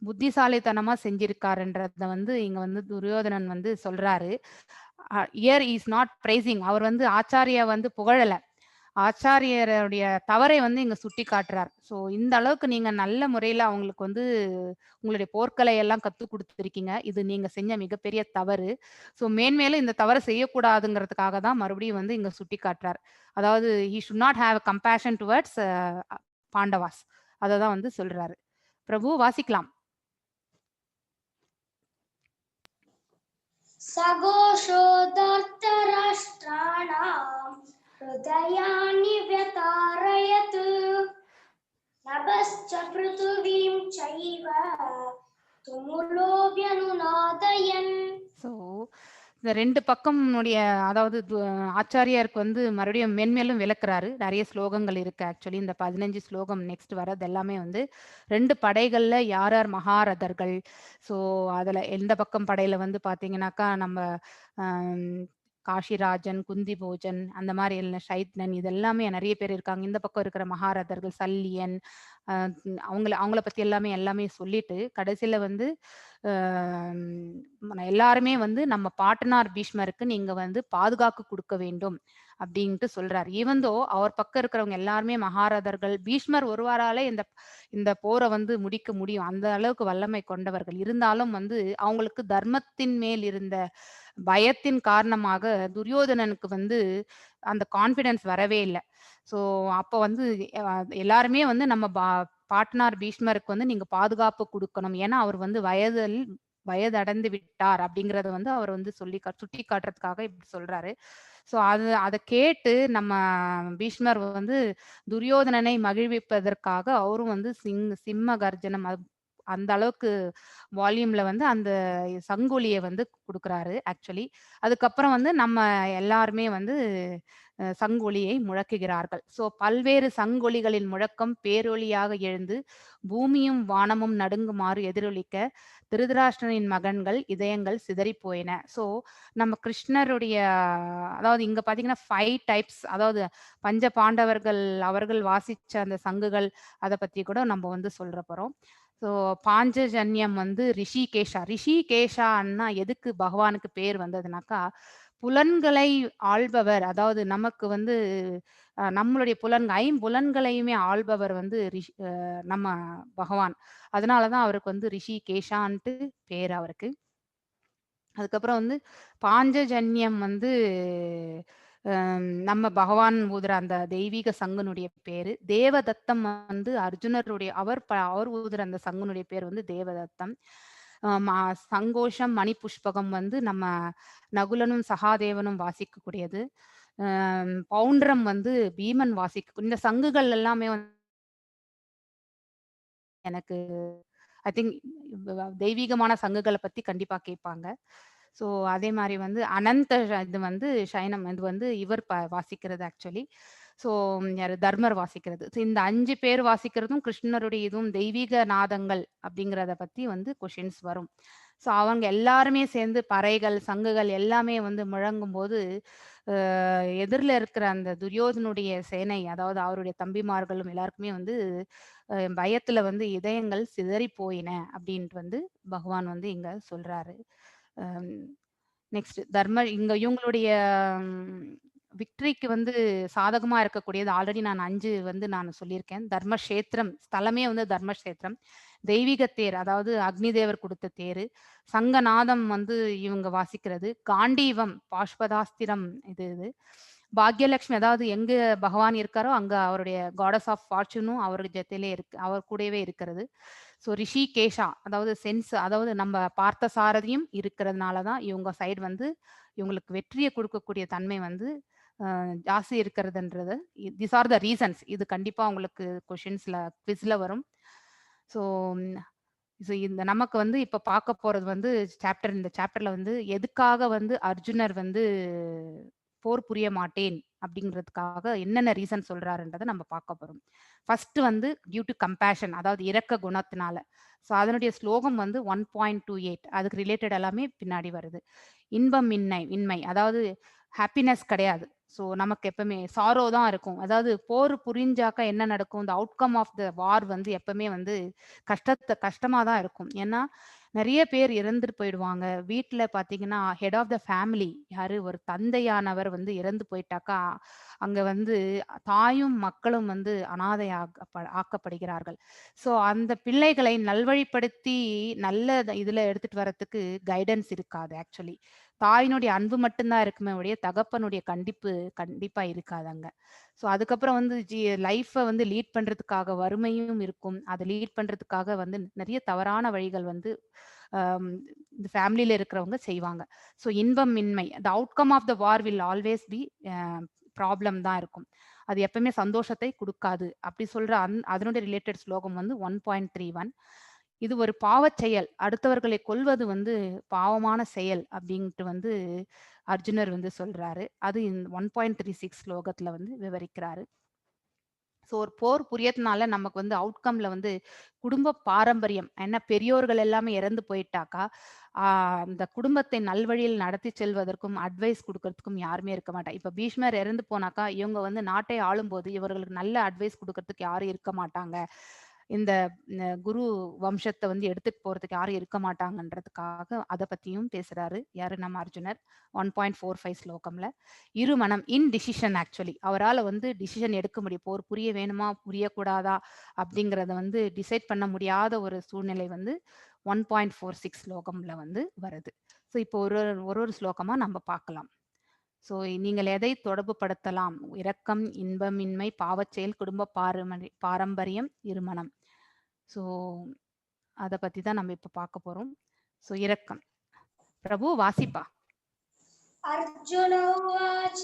புத்திசாலித்தனமா செஞ்சிருக்காருன்றத வந்து இங்க வந்து துரியோதனன் வந்து சொல்றாரு. Year is not praising. அவர் வந்து ஆச்சாரியா வந்து புகழல, ஆச்சாரியருடைய தவறை வந்து இங்க சுட்டி காட்டுறார். ஸோ இந்த அளவுக்கு நீங்க நல்ல முறையில அவங்களுக்கு வந்து உங்களுடைய போர்க்கலை எல்லாம் கத்து கொடுத்துருக்கீங்க, இது நீங்க செஞ்ச மிகப்பெரிய தவறு. ஸோ மேன்மேலும் இந்த தவறு செய்யக்கூடாதுங்கிறதுக்காக தான் மறுபடியும் வந்து இங்க சுட்டி காட்டுறார். அதாவது he should not have compassion towards Pandavas, அதை தான் வந்து சொல்றாரு. பிரபு வாசிக்கலாம். சகோஷோதர்த்தராஷ்டிராணாம் ஹ்ருதயானி வ்யதாரயத் நபஸ்ச ப்ருதுவீம் சைவ துமுலோவ்யனுநாதயன். ஸோ இந்த ரெண்டு பக்கமுடைய அதாவது ஆச்சாரியாருக்கு வந்து மறுபடியும் மென்மேலும் விளக்குறாரு. நிறைய ஸ்லோகங்கள் இருக்கு ஆக்சுவலி. இந்த 15 ஸ்லோகம் நெக்ஸ்ட் வரது எல்லாமே வந்து ரெண்டு படைகள்ல யார் யார் மகாரதர்கள். ஸோ அதுல எந்த பக்கம் படையில வந்து பாத்தீங்கன்னாக்கா நம்ம காஷிராஜன், குந்தி போஜன், அந்த மாதிரி எல்லாம் சைத்னன், இது எல்லாமே நிறைய பேர் இருக்காங்க. இந்த பக்கம் இருக்கிற மகாரதர்கள் சல்லியன், அவங்கள பத்தி எல்லாமே சொல்லிட்டு கடைசியில வந்து எல்லாருமே வந்து நம்ம பாட்டனார் பீஷ்மருக்கு நீங்க வந்து பாதுகாப்பு கொடுக்க வேண்டும் அப்படின்ட்டு சொல்றாரு. ஈவந்தோ அவர் பக்கம் இருக்கிறவங்க எல்லாருமே மகாரதர்கள், பீஷ்மர் ஒருவாராலே இந்த போரை வந்து முடிக்க முடியும், அந்த அளவுக்கு வல்லமை கொண்டவர்கள். இருந்தாலும் வந்து அவங்களுக்கு தர்மத்தின் மேல் இருந்த பயத்தின் காரணமாக துரியோதனனுக்கு வந்து அந்த கான்பிடன்ஸ் வரவே இல்லை. ஸோ அப்போ வந்து எல்லாருமே வந்து நம்ம பாட்னார் பீஷ்மருக்கு வந்து நீங்க பாதுகாப்பு கொடுக்கணும், ஏன்னா அவர் வந்து வயதடைந்து விட்டார் அப்படிங்கறத வந்து அவர் வந்து சுட்டி காட்டுறதுக்காக இப்படி சொல்றாரு. ஸோ அதை கேட்டு நம்ம பீஷ்மர் வந்து துரியோதனனை மகிழ்விப்பதற்காக அவரும் வந்து சிம்ம கர்ஜனம் அந்த அளவுக்கு வால்யூம்ல வந்து அந்த சங்கொலியை வந்து கொடுக்குறாரு ஆக்சுவலி. அதுக்கப்புறம் வந்து நம்ம எல்லாருமே வந்து சங்கொலியை முழக்குகிறார்கள். ஸோ பல்வேறு சங்கொலிகளின் முழக்கம் பேரொலியாக எழுந்து பூமியும் வானமும் நடுங்குமாறு எதிரொலிக்க திருதராஷ்டிரனின் மகன்கள் இதயங்கள் சிதறி போயின. ஸோ நம்ம கிருஷ்ணருடைய அதாவது இங்க பாத்தீங்கன்னா 5 டைப்ஸ், அதாவது பஞ்ச பாண்டவர்கள் அவர்கள் வாசிச்ச அந்த சங்குகள், அதை பத்தி கூட நம்ம வந்து சொல்ற போறோம். ஸோ பாஞ்சஜன்யம் வந்து ரிஷிகேஷான்னா எதுக்கு பகவானுக்கு பேர் வந்ததுனாக்கா, புலன்களை ஆள்பவர், அதாவது நமக்கு வந்து நம்மளுடைய ஐம்புலன்களையுமே ஆள்பவர் வந்து நம்ம பகவான். அதனாலதான் அவருக்கு வந்து ரிஷிகேஷான்ட்டு பேர் அவருக்கு. அதுக்கப்புறம் வந்து பாஞ்சஜன்யம் வந்து நம்ம பகவான் ஊதுற அந்த தெய்வீக சங்குனுடைய பேரு. தேவதத்தம் வந்து அர்ஜுனருடைய அவர் ஊதுற அந்த சங்குனுடைய பேர் வந்து தேவதத்தம். சங்கோஷம் மணி புஷ்பகம் வந்து நம்ம நகுலனும் சகாதேவனும் வாசிக்கக்கூடியது. பவுண்டரம் வந்து பீமன் இந்த சங்குகள் எல்லாமே எனக்கு ஐ திங்க் தெய்வீகமான சங்குகளை பத்தி கண்டிப்பா கேட்பாங்க. ஸோ அதே மாதிரி வந்து அனந்த இது வந்து சைனம் இது வந்து இவர் வாசிக்கிறது ஆக்சுவலி. ஸோ யார் தர்மர் வாசிக்கிறது. ஸோ இந்த 5 பேர் வாசிக்கிறதும் கிருஷ்ணருடைய இதுவும் தெய்வீக நாதங்கள் அப்படிங்கிறத பத்தி வந்து கொஷின்ஸ் வரும். ஸோ அவங்க எல்லாருமே சேர்ந்து பறைகள் சங்குகள் எல்லாமே வந்து முழங்கும் போது எதிரில் இருக்கிற அந்த துரியோதனுடைய சேனை, அதாவது அவருடைய தம்பிமார்களும் எல்லாருக்குமே வந்து பயத்துல வந்து இதயங்கள் சிதறி போயின அப்படின்ட்டு வந்து பகவான் வந்து இங்க சொல்றாரு. நெக்ஸ்ட் இவங்களுடைய விக்டரிக்கு வந்து சாதகமா இருக்கக்கூடியது ஆல்ரெடி நான் 5 வந்து நான் சொல்லியிருக்கேன். தர்மக்ஷேத்திரம் ஸ்தலமே வந்து தர்மக்ஷேத்திரம். தெய்வீக தேர், அதாவது அக்னி தேவர் கொடுத்த தேரு. சங்கநாதம் வந்து இவங்க வாசிக்கிறது. காண்டீவம் பாஷ்பதாஸ்திரம் இது பாக்யலட்சுமி, அதாவது எங்க பகவான் இருக்காரோ அங்க அவருடைய காடஸ் ஆஃப் ஃபார்ச்சூனும் அவருக்கு ஜத்திலே இருக்கு, அவர் கூடவே இருக்கிறது. ஸோ ரிஷி கேஷா, அதாவது சென்ஸ், அதாவது நம்ம பார்த்த சாரதியும் இருக்கிறதுனாலதான் இவங்க சைடு வந்து இவங்களுக்கு வெற்றியை கொடுக்கக்கூடிய தன்மை வந்து ஜாஸ்தி இருக்கிறதுன்றது. This are the reasons. இது கண்டிப்பா உங்களுக்கு கொஷின்ஸ்ல குவிஸ்ல வரும். ஸோ இந்த நமக்கு வந்து இப்ப பார்க்க போறது வந்து இந்த சாப்டர்ல வந்து எதுக்காக வந்து அர்ஜுனர் வந்து போர் புரிய மாட்டேன் அப்படிங்கிறதுக்காக என்னென்ன ரீசன் சொல்றாருன்றதை நம்ம பார்க்க போறோம். ஃபர்ஸ்ட் வந்து டியூ டு கம்பேஷன், அதாவது இரக்க குணத்தினால. ஸோ அதனுடைய ஸ்லோகம் வந்து 1.28, அதுக்கு ரிலேட்டட் எல்லாமே பின்னாடி வருது. இன்பம் இன்மை, அதாவது ஹாப்பினஸ் கிடையாது. ஸோ நமக்கு எப்பவுமே சாரோ தான் இருக்கும். அதாவது போர் புரிஞ்சாக்க என்ன நடக்கும், இந்த அவுட்கம் ஆஃப் த வார் வந்து எப்பவுமே வந்து கஷ்டமா தான் இருக்கும். ஏன்னா நிறைய பேர் இறந்துட்டு போயிடுவாங்க. வீட்டுல பாத்தீங்கன்னா ஹெட் ஆஃப் த ஃபேமிலி யாரு, ஒரு தந்தையானவர் வந்து இறந்து போயிட்டாக்கா அங்க வந்து தாயும் மக்களும் வந்து அனாதை ஆக்கப்படுகிறார்கள். ஸோ அந்த பிள்ளைகளை நல்வழிப்படுத்தி நல்ல இதுல எடுத்துட்டு வர்றதுக்கு கைடன்ஸ் இருக்காது. ஆக்சுவலி தாயினுடைய அன்பு மட்டும்தான் இருக்குமே ஒழிய தகப்பனுடைய கண்டிப்பா இருக்காதாங்க. ஸோ அதுக்கப்புறம் வந்து லைஃப்பை வந்து லீட் பண்றதுக்காக வறுமையும் இருக்கும். அதை லீட் பண்றதுக்காக வந்து நிறைய தவறான வழிகள் வந்து இந்த ஃபேமிலியில இருக்கிறவங்க செய்வாங்க. ஸோ இன்பமின்மை, the outcome of the war will always be problem தான் இருக்கும். அது எப்பவுமே சந்தோஷத்தை கொடுக்காது அப்படி சொல்ற அதனுடைய ரிலேட்டட் ஸ்லோகம் வந்து 1.31. இது ஒரு பாவச் செயல், அடுத்தவர்களை கொல்வது வந்து பாவமான செயல் அப்படின்ட்டு வந்து அர்ஜுனர் வந்து சொல்றாரு. அது 1.36 ஸ்லோகத்துல வந்து விவரிக்கிறாரு. ஸோ ஒரு போர் புரியறதுனால நமக்கு வந்து அவுட்கம்ல வந்து குடும்ப பாரம்பரியம் என்ன, பெரியோர்கள் எல்லாமே இறந்து போயிட்டாக்கா அந்த குடும்பத்தை நல்வழியில் நடத்தி செல்வதற்கும் அட்வைஸ் கொடுக்கறதுக்கும் யாருமே இருக்க மாட்டா. இப்ப பீஷ்மர் இறந்து போனாக்கா இவங்க வந்து நாட்டை ஆளும்போது இவர்களுக்கு நல்ல அட்வைஸ் கொடுக்கறதுக்கு யாரும் இருக்க மாட்டாங்க. இந்த குரு வம்சத்தை வந்து எடுத்துட்டு போறதுக்கு யாரும் இருக்க மாட்டாங்கன்றதுக்காக அதை பத்தியும் பேசுறாரு யாரு, நம்ம அர்ஜுனர். 1.45 ஸ்லோகம்ல இருமனம் இன் டிசிஷன், ஆக்சுவலி அவரால் வந்து டிசிஷன் எடுக்க முடியும். போர் புரிய வேணுமா புரியக்கூடாதா அப்படிங்கறத வந்து டிசைட் பண்ண முடியாத ஒரு சூழ்நிலை வந்து 1.46 ஸ்லோகம்ல வந்து வருது. ஸோ இப்போ ஒரு ஸ்லோகமா நம்ம பார்க்கலாம். ஸோ நீங்கள் எதை தொடர்பு படுத்தலாம், இரக்கம் இன்பமின்மை பாவச்செயல் குடும்ப பாரம்பரியம் இருமனம். ஸோ அதை பத்தி தான் நம்ம இப்ப பார்க்க போறோம். ஸோ இரக்கம், பிரபு வாசிப்பா. அர்ஜுன உவாச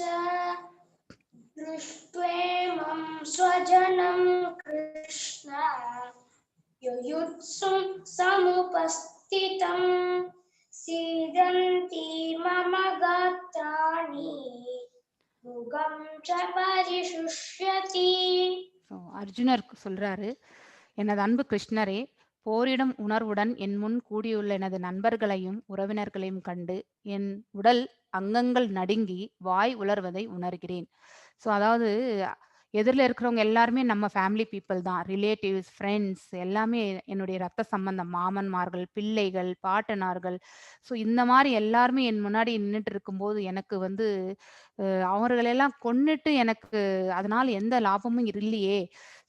திருஷ்ட்வேமம் ஸ்வஜனம் கிருஷ்ண யுயுத்சும் சமுபஸ்திதம் சீதந்தி மம காத்ராணி முகம் ச பரிசுஷ்யதி. அர்ஜுனர் சொல்றாரு, எனது அன்பு கிருஷ்ணரே, போரிடும் உணர்வுடன் என் முன் கூடியுள்ள எனது நண்பர்களையும் உறவினர்களையும் கண்டு என் உடல் அங்கங்கள் நடுங்கி வாய் உலர்வதை உணர்கிறேன். ஸோ அதாவது எதிரில் இருக்கிறவங்க எல்லாருமே நம்ம ஃபேமிலி பீப்புள் தான், ரிலேட்டிவ்ஸ், ஃப்ரெண்ட்ஸ் எல்லாமே என்னுடைய ரத்த சம்பந்தம், மாமன்மார்கள், பிள்ளைகள், பாட்டனார்கள். ஸோ இந்த மாதிரி எல்லாருமே என் முன்னாடி நின்றுட்டு இருக்கும்போது எனக்கு வந்து அவர்களெல்லாம் கொன்னுட்டு எனக்கு அதனால எந்த லாபமும் இல்லையே.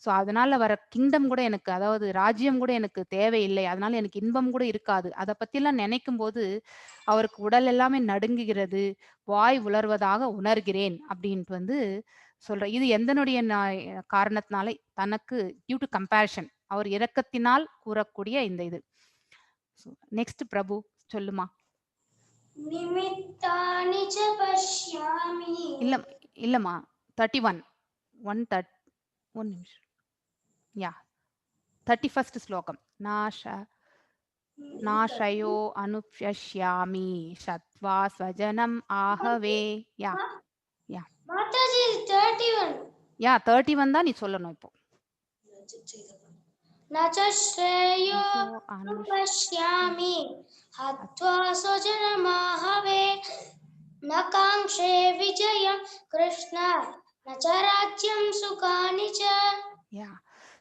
ஸோ அதனால வர கிங்டம் கூட எனக்கு, அதாவது ராஜ்யம் கூட எனக்கு தேவையில்லை, அதனால எனக்கு இன்பம் கூட இருக்காது. அதை பற்றிலாம் நினைக்கும் போது அவருக்கு உடல் எல்லாமே நடுங்குகிறது, வாய் உலர்வதாக உணர்கிறேன் அப்படின்ட்டு வந்து சொல்றேன். இது எந்தனுடைய காரணத்தினால தனக்கு டியூ டு கம்பேஷன், அவர் இரக்கத்தினால் கூறக்கூடிய இந்த இது. நெக்ஸ்ட் பிரபு சொல்லுமா. நிமித்தானி ச பஷ்யாமி. இல்லம்மா 31 1 நிமிஷம். யா 31st ஸ்லோகம். நாஷயோ அனுப்யஷ்யாமி சத்வா ஸ்வஜனம் ஆஹவே. யா மாதாஜி 31. யா 31 தான் நீ சொல்லணும் இப்போ. நச்ச ஸ்ரேயோ அனுபஷ்யாமி ஹத்வா ஸ்வஜனமாஹவே ந காங்க்ஷே விஜயம் கிருஷ்ண நச்ச ராஜ்யம் சுகானி ச. யா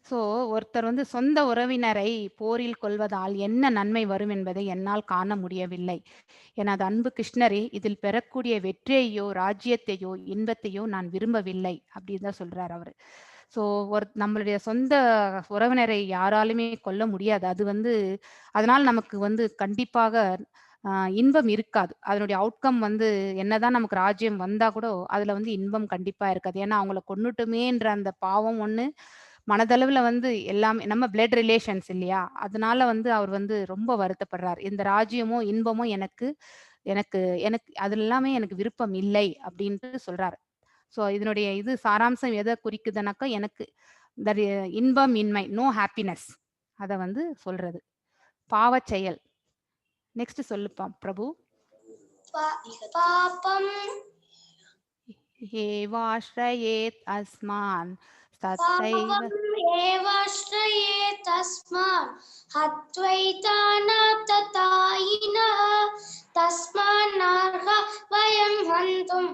ஸோ ஒருத்தர் வந்து சொந்த உறவினரை போரில் கொள்வதால் என்ன நன்மை வரும் என்பதை என்னால் காண முடியவில்லை. எனது அன்பு கிருஷ்ணரே, இதில் பெறக்கூடிய வெற்றியையோ ராஜ்யத்தையோ இன்பத்தையோ நான் விரும்பவில்லை அப்படின்னு தான் சொல்றார் அவர். ஸோ நம்மளுடைய சொந்த உறவினரை யாராலுமே கொல்ல முடியாது. அது வந்து அதனால் நமக்கு வந்து கண்டிப்பாக இன்பம் இருக்காது. அதனுடைய அவுட்கம் வந்து என்னதான் நமக்கு ராஜ்யம் வந்தா கூட அதுல வந்து இன்பம் கண்டிப்பா இருக்காது. ஏன்னா அவங்கள கொன்னுட்டுமேன்ற அந்த பாவம் ஒண்ணு மனதளவுல வந்து எல்லாமே நம்ம பிளட் ரிலேஷன்ஸ் இல்லையா, அதனால வந்து அவர் வந்து ரொம்ப வருத்தப்படுறார். இந்த ராஜ்யமோ இன்பமோ எனக்கு எனக்கு எனக்கு அது எல்லாமே எனக்கு விருப்பம் இல்லை அப்படின்ட்டு சொல்றாரு. ஸோ இதனுடைய இது சாராம்சம் எதை குறிக்குதுனாக்கா, எனக்கு இந்த இன்பம் இன்மை, நோ ஹாப்பினஸ், அதை வந்து சொல்றது பாவச் செயல். நெக்ஸ்ட் சொல்லுப்பா பிரபு. பாபம் ஏவாஸ்ரயேத் அஸ்மான் பாபம் ஏவாஸ்ரயேத் தஸ்மான் ஹத்வைதானாததாயினஹ தஸ்மான் நார்ஹ வயம் ஹந்தும்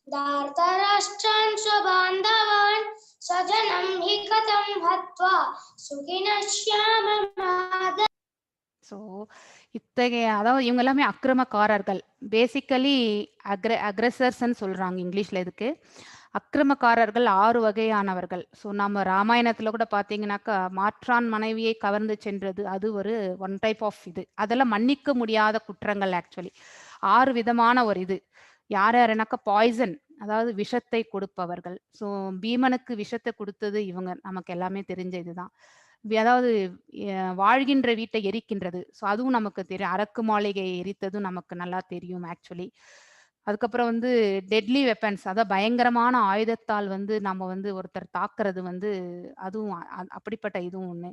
தார்தராஷ்ட்ரான் ஸ்வபாந்தவான் சஜனம் ஹி கதம் ஹத்வா சுகினஷ்யாமமாத. ஸோ இத்தகைய, அதாவது இவங்க எல்லாமே அக்கிரமக்காரர்கள், பேசிக்கலி அக்ரெசர்ஸ்ன்னு சொல்றாங்க இங்கிலீஷ்ல. இதுக்கு அக்கிரமக்காரர்கள் 6 வகையானவர்கள். ஸோ நம்ம ராமாயணத்துல கூட பார்த்தீங்கன்னாக்கா மாற்றான் மனைவியை கவர்ந்து சென்றது, அது ஒரு ஒன் டைப் ஆஃப் இது. அதெல்லாம் மன்னிக்க முடியாத குற்றங்கள். ஆக்சுவலி 6 விதமான ஒரு இது. யார் யாருனாக்கா பாய்சன், அதாவது விஷத்தை கொடுப்பவர்கள். ஸோ பீமனுக்கு விஷத்தை கொடுத்தது இவங்க, நமக்கு எல்லாமே தெரிஞ்ச இதுதான். அதாவது வாழ்கின்ற வீட்டை எரிக்கின்றது, ஸோ அதுவும் நமக்கு தெரியும். அரக்கு மாளிகை எரித்ததும் நமக்கு நல்லா தெரியும் ஆக்சுவலி. அதுக்கப்புறம் வந்து டெட்லி வெப்பன்ஸ், அதாவது பயங்கரமான ஆயுதத்தால் வந்து நம்ம வந்து ஒருத்தர் தாக்குறது வந்து அதுவும் அப்படிப்பட்ட இதுவும் ஒண்ணு.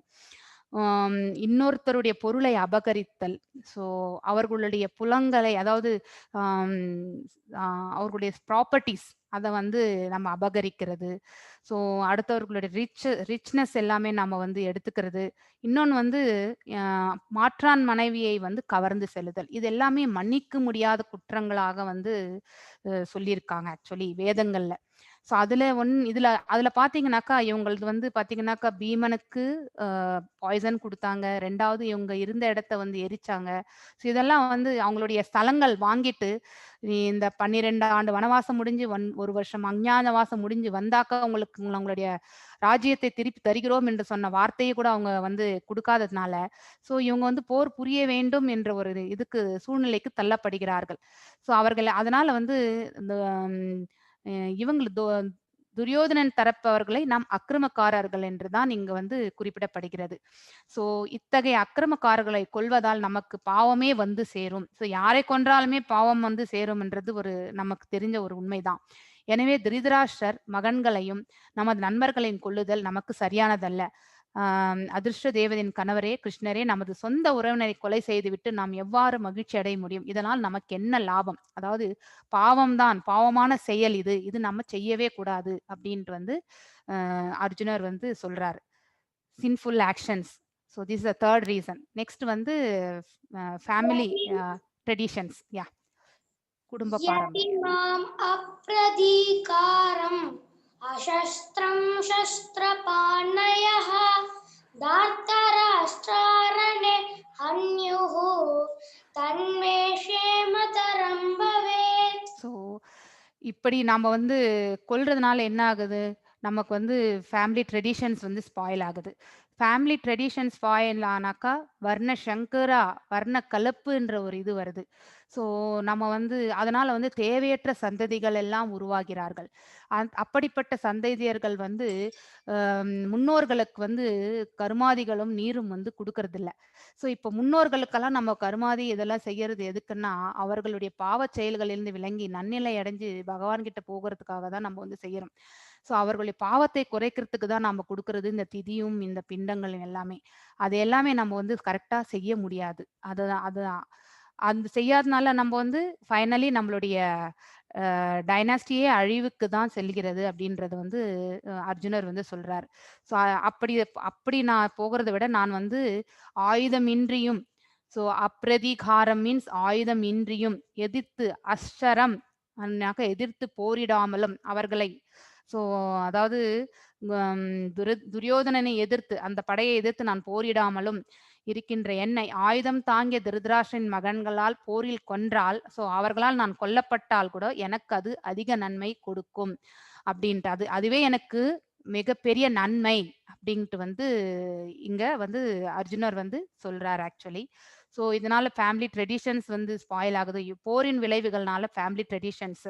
இன்னொருத்தருடைய பொருளை அபகரித்தல், ஸோ அவர்களுடைய புலங்களை, அதாவது அவர்களுடைய ப்ராப்பர்ட்டிஸ் அதை வந்து நம்ம அபகரிக்கிறது. ஸோ அடுத்தவர்களுடைய ரிச்னஸ் எல்லாமே நம்ம வந்து எடுத்துக்கிறது. இன்னொன்று வந்து மாற்றான் மனைவியை வந்து கவர்ந்து செல்லுதல். இது எல்லாமே மன்னிக்க முடியாத குற்றங்களாக வந்து சொல்லியிருக்காங்க ஆக்சுவலி வேதங்கள்ல. ஸோ அதுல பாத்தீங்கன்னாக்கா இவங்களது வந்து பாத்தீங்கன்னாக்கா பீமனுக்கு பாய்சன் கொடுத்தாங்க, 2வது இவங்க இருந்த இடத்த வந்து எரிச்சாங்க. ஸோ இதெல்லாம் வந்து அவங்களுடைய ஸ்தலங்கள் வாங்கிட்டு இந்த 12 ஆண்டு வனவாசம் முடிஞ்சு 1 வருஷம் அஞ்ஞானவாசம் முடிஞ்சு வந்தாக்கா உங்களுடைய ராஜ்யத்தை திருப்பி தருகிறோம் என்று சொன்ன வார்த்தையை கூட அவங்க வந்து கொடுக்காததுனால, ஸோ இவங்க வந்து போர் புரிய வேண்டும் என்ற ஒரு இதுக்கு சூழ்நிலைக்கு தள்ளப்படுகிறார்கள். ஸோ அவர்கள் அதனால வந்து இந்த இவங்களுக்கு துரியோதனன் தரப்பவர்களை நாம் அக்கிரமக்காரர்கள் என்றுதான் இங்க வந்து குறிப்பிடப்படுகிறது. ஸோ இத்தகைய அக்கிரமக்காரர்களை கொல்வதால் நமக்கு பாவமே வந்து சேரும். ஸோ யாரை கொன்றாலுமே பாவம் வந்து சேரும் என்றது ஒரு நமக்கு தெரிஞ்ச ஒரு உண்மைதான். எனவே திருதராஷ்டிரர் மகன்களையும் நமது நண்பர்களையும் கொல்லுதல் நமக்கு சரியானதல்ல. அதிர்ஷ்ட தேவதின் கணவரே கிருஷ்ணரே, நமது சொந்த உறவினரை கொலை செய்துவிட்டு நாம் எவ்வாறு மகிழ்ச்சி அடைய முடியும்? இதனால் நமக்கு என்ன லாபம்? அதாவது பாவம்தான், பாவமான செயல் இது, இது நம்ம செய்யவே கூடாது அப்படின்ட்டு வந்து அர்ஜுனர் வந்து சொல்றாரு. Sinful actions. So this is the 3rd reason. Next வந்து ஃபேமிலி ட்ரெடிஷன்ஸ். யா குடும்ப பாரம்பரியம். அப்ரதீகாரம் அசஸ்திரம் சஸ்திரபாணயः தார்த்தராஷ்டிராரணே ஹன்யுः தன்மே க்ஷேமதரம் பவேத். ஸோ இப்படி நாம வந்து கொல்றதுனால என்ன ஆகுது, நமக்கு வந்து ஃபேமிலி ட்ரெடிஷன்ஸ் வந்து ஸ்பாயில் ஆகுது. ஃபேமிலி ட்ரெடிஷன் ஸ்பாயில் ஆனாக்கா வர்ண சங்கரா வர்ண கலப்புன்ற ஒரு இது வருது. ஸோ நம்ம வந்து அதனால வந்து தேவையற்ற சந்ததிகள் எல்லாம் உருவாகிறார்கள். அப்படிப்பட்ட சந்ததியர்கள் வந்து முன்னோர்களுக்கு வந்து கருமாதிகளும் நீரும் வந்து கொடுக்கறதில்ல. ஸோ இப்போ முன்னோர்களுக்கெல்லாம் நம்ம கருமாதி இதெல்லாம் செய்யறது எதுக்குன்னா, அவர்களுடைய பாவச் செயல்களிலிருந்து விலங்கி நன்னிலை அடைஞ்சு பகவான் கிட்ட போகிறதுக்காக தான் நம்ம வந்து செய்யறோம். ஸோ அவர்களுடைய பாவத்தை குறைக்கிறதுக்கு தான் நம்ம கொடுக்கறது இந்த திதியும் இந்த பிண்டங்கள் எல்லாமே. அது எல்லாமே நம்ம வந்து கரெக்டா செய்ய முடியாது. அதுதான் அதுதான் அந்த செய்யாதனால நம்ம வந்து ஃபைனலி நம்மளுடைய டைனாஸ்டியே அழிவுக்கு தான் செல்கிறது அப்படின்றது வந்து அர்ஜுனர் வந்து சொல்றார். ஸோ அப்படி அப்படி நான் போகிறத விட நான் வந்து ஆயுதமின்றியும், ஸோ அப்பிரதிகாரம் மீன்ஸ் ஆயுதம் இன்றியும் எதிர்த்து அஷ்டரம் எதிர்த்து போரிடாமலும் அவர்களை, ஸோ அதாவது துரியோதனனை எதிர்த்து அந்த படையை எதிர்த்து நான் போரிடாமலும் இருக்கின்ற என்னை ஆயுதம் தாங்கிய திருதராஷ்டிரன் மகன்களால் போரில் கொன்றால், ஸோ அவர்களால் நான் கொல்லப்பட்டால் கூட எனக்கு அது அதிக நன்மை கொடுக்கும் அப்படின்ட்டு, அதுவே எனக்கு மிகப்பெரிய நன்மை அப்படின்ட்டு வந்து இங்க வந்து அர்ஜுனர் வந்து சொல்றார் ஆக்சுவலி. ஸோ இதனால ஃபேமிலி ட்ரெடிஷன்ஸ் வந்து ஸ்பாயில் ஆகுது. போரின் விளைவுகள்னால ஃபேமிலி ட்ரெடிஷன்ஸ்.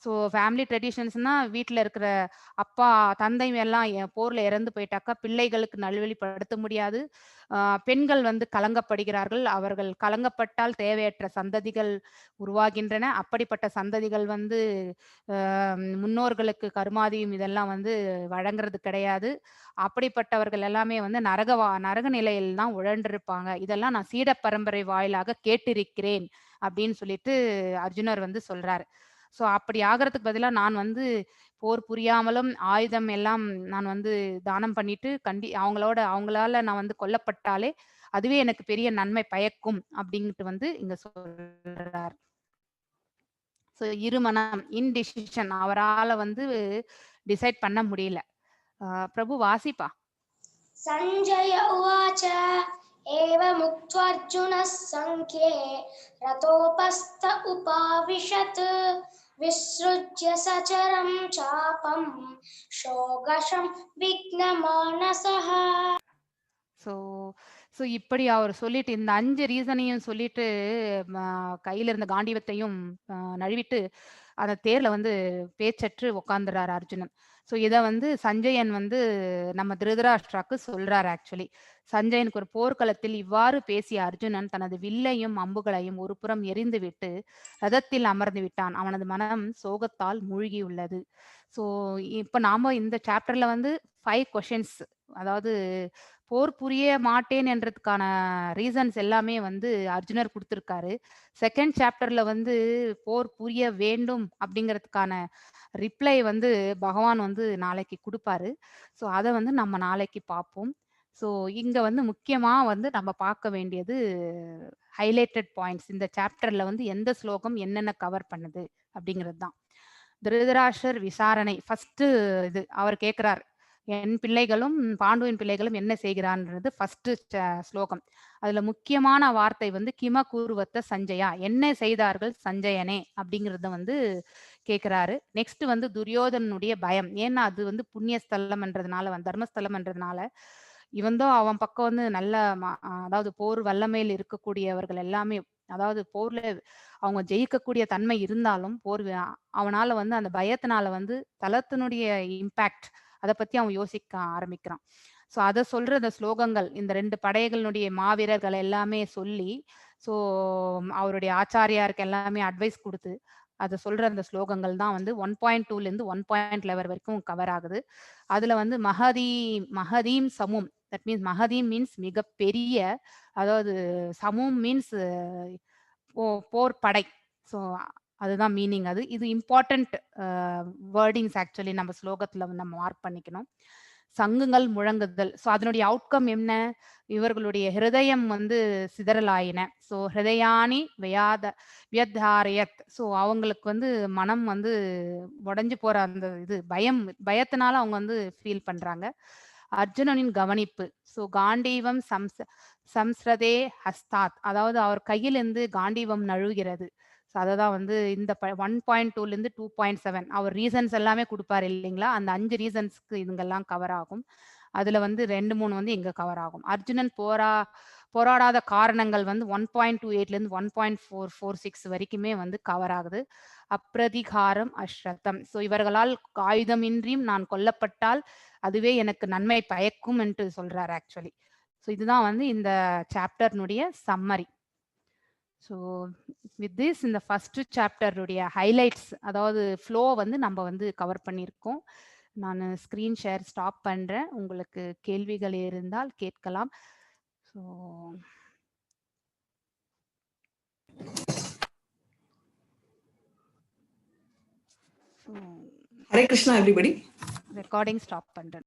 ஸோ ஃபேமிலி ட்ரெடிஷன்ஸ்னா வீட்டில் இருக்கிற அப்பா தந்தை எல்லாம் போர்ல இறந்து போயிட்டாக்கா பிள்ளைகளுக்கு நல்வழிப்படுத்த முடியாது. பெண்கள் வந்து கலங்கப்படுகிறார்கள். அவர்கள் கலங்கப்பட்டால் தேவையற்ற சந்ததிகள் உருவாகின்றன. அப்படிப்பட்ட சந்ததிகள் வந்து முன்னோர்களுக்கு கருமாதியும் இதெல்லாம் வந்து வழங்குறது கிடையாது. அப்படிப்பட்டவர்கள் எல்லாமே வந்து நரக நிலையில் தான் உழன்றிருப்பாங்க. இதெல்லாம் நான் சீட பரம்பரை வாயிலாக கேட்டிருக்கிறேன் அப்படின்னு சொல்லிட்டு அர்ஜுனர் வந்து சொல்றாரு. ஸோ அப்படி ஆகிறதுக்கு பதிலா நான் வந்து போர் புரியாமலும் ஆயுதம் எல்லாம் நான் வந்து தானம் பண்ணிட்டு அவங்களால நான் வந்து கொல்லப்பட்டாலே அதுவே எனக்கு பெரிய நன்மை பயக்கும் அப்படின்ட்டு வந்து இங்க சொல்றார். ஸோ இருமனம் இன்டிசிஷன் அவரால வந்து டிசைட் பண்ண முடியல. பிரபு வாசிப்பா. சஞ்சய உவாச்ச ஏவமுக்த்வர்ஜுனः சங்க்யே ரதோபஸ்த உபாவிஷத் விஸ்ருஜ்ய சச்சரம் சாபம் ஷோகஷம் விக்னமானசஹ. ஸோ இப்படி அவர் சொல்லிட்டு இந்த 5 ரீசனையும் சொல்லிட்டு கையில இருந்த காண்டிவத்தையும் நழுவிட்டு அந்த தேர்ல வந்து பேச்சற்று உட்காந்துறாரு அர்ஜுனன். ஸோ இதை வந்து சஞ்சயன் வந்து நம்ம திருதராஷ்டிராக்கு சொல்றாரு ஆக்சுவலி. சஞ்சயனுக்கு ஒரு போர்க்களத்தில் இவ்வாறு பேசிய அர்ஜுனன் தனது வில்லையும் அம்புகளையும் ஒரு புறம் எரிந்து விட்டு ரதத்தில் அமர்ந்து விட்டான். அவனது மனம் சோகத்தால் மூழ்கியுள்ளது. ஸோ இப்போ நாம இந்த சாப்டர்ல வந்து 5 கொஷின்ஸ், அதாவது போர் புரிய மாட்டேன் என்றதுக்கான ரீசன்ஸ் எல்லாமே வந்து அர்ஜுனர் கொடுத்திருக்காரு. செகண்ட் சாப்டர்ல வந்து போர் புரிய வேண்டும் அப்படிங்கிறதுக்கான ரிப்ளை வந்து பகவான் வந்து நாளைக்கு கொடுப்பாரு. ஸோ அதை வந்து நம்ம நாளைக்கு பார்ப்போம். ஸோ இங்க வந்து முக்கியமா வந்து நம்ம பார்க்க வேண்டியது ஹைலைட்டட் பாயிண்ட்ஸ், இந்த சாப்டர்ல வந்து எந்த ஸ்லோகம் என்னென்ன கவர் பண்ணுது அப்படிங்கிறது தான். திருதராஷ்டிரர் விசாரணை ஃபர்ஸ்ட் இது அவர் கேட்கிறார், என் பிள்ளைகளும் பாண்டுவின் பிள்ளைகளும் என்ன செய்கிறான்றது ஃபர்ஸ்ட் ஸ்லோகம். அதுல முக்கியமான வார்த்தை வந்து கிம கூறுவத்த சஞ்சயா, என்ன செய்தார்கள் சஞ்சயனே அப்படிங்கறத வந்து கேட்கிறாரு. நெக்ஸ்ட் வந்து துரியோதனுடைய பயம், ஏன்னா அது வந்து புண்ணியஸ்தலம் என்றதுனால தர்மஸ்தலம் என்றதுனால இவந்தோ அவன் பக்கம் வந்து நல்ல அதாவது போர் வல்லமையில் இருக்கக்கூடியவர்கள் எல்லாமே, அதாவது போர்ல அவங்க ஜெயிக்கக்கூடிய தன்மை இருந்தாலும் அவனால வந்து அந்த பயத்தினால வந்து தலத்தினுடைய இம்பாக்ட் அதை பத்தி அவன் யோசிக்க ஆரம்பிக்கிறான். ஸோ அதை சொல்ற அந்த ஸ்லோகங்கள் இந்த 2 படைகளுடைய மாவீரர்கள் எல்லாமே சொல்லி, ஸோ அவருடைய ஆச்சாரியாருக்கு எல்லாமே அட்வைஸ் கொடுத்து அதை சொல்ற அந்த ஸ்லோகங்கள் தான் வந்து 1.2லேருந்து 1.11 வரைக்கும் கவர் ஆகுது. அதுல வந்து மகதீம் சமூம், தட் மீன்ஸ் மகதீம் மீன்ஸ் மிகப்பெரிய, அதாவது சமூம் மீன்ஸ் போர் படை. ஸோ அதுதான் மீனிங். இது இம்பார்ட்டன்ட் வேர்டிங்ஸ் ஆக்சுவலி நம்ம ஸ்லோகத்துல நம்ம மார்க் பண்ணிக்கணும். சங்குகள் முழங்குதல். ஸோ அதனுடைய அவுட்கம் என்ன? இவர்களுடைய ஹிருதயம் வந்து சிதறலாயின. ஸோ ஹிருதயானி வியத்தாரயத். ஸோ அவங்களுக்கு வந்து மனம் வந்து உடைஞ்சு போற அந்த இது பயத்தினால அவங்க வந்து ஃபீல் பண்றாங்க. அர்ஜுனனின் கவனிப்பு. ஸோ காண்டீவம் சம்ஸ்ரதே ஹஸ்தாத், அதாவது அவர் கையிலிருந்து காண்டீவம் நழுவுகிறது. ஸோ அதை தான் வந்து இந்த 1.2லேருந்து 2.7 அவர் ரீசன்ஸ் எல்லாமே கொடுப்பாரு இல்லைங்களா? அந்த 5 ரீசன்ஸ்க்கு இதுங்கெல்லாம் கவர் ஆகும். அதுல வந்து 2-3 வந்து இங்க கவர் ஆகும். அர்ஜுனன் போராடாத காரணங்கள் வந்து 1.28லேருந்து 1.446 வரைக்குமே வந்து கவர் ஆகுது. அப்பிரதிகாரம் அஸ்ரத்தம். ஸோ இவர்களால் ஆயுதமின்றியும் நான் கொல்லப்பட்டால் அதுவே எனக்கு நன்மை பயக்கும் என்று சொல்றாரு ஆக்சுவலி. ஸோ இதுதான் வந்து இந்த சாப்டர்னுடைய சம்மரி. ஸோ வித் திஸ் இந்த ஃபர்ஸ்ட் சாப்டருடைய ஹைலைட்ஸ், அதாவது ஃப்ளோ வந்து நம்ம வந்து கவர் பண்ணியிருக்கோம். நான் ஸ்க்ரீன் ஷேர் ஸ்டாப் பண்ணுறேன். உங்களுக்கு கேள்விகள் இருந்தால் கேட்கலாம். So Hare Krishna, everybody. Recording stop பண்ணுறேன்.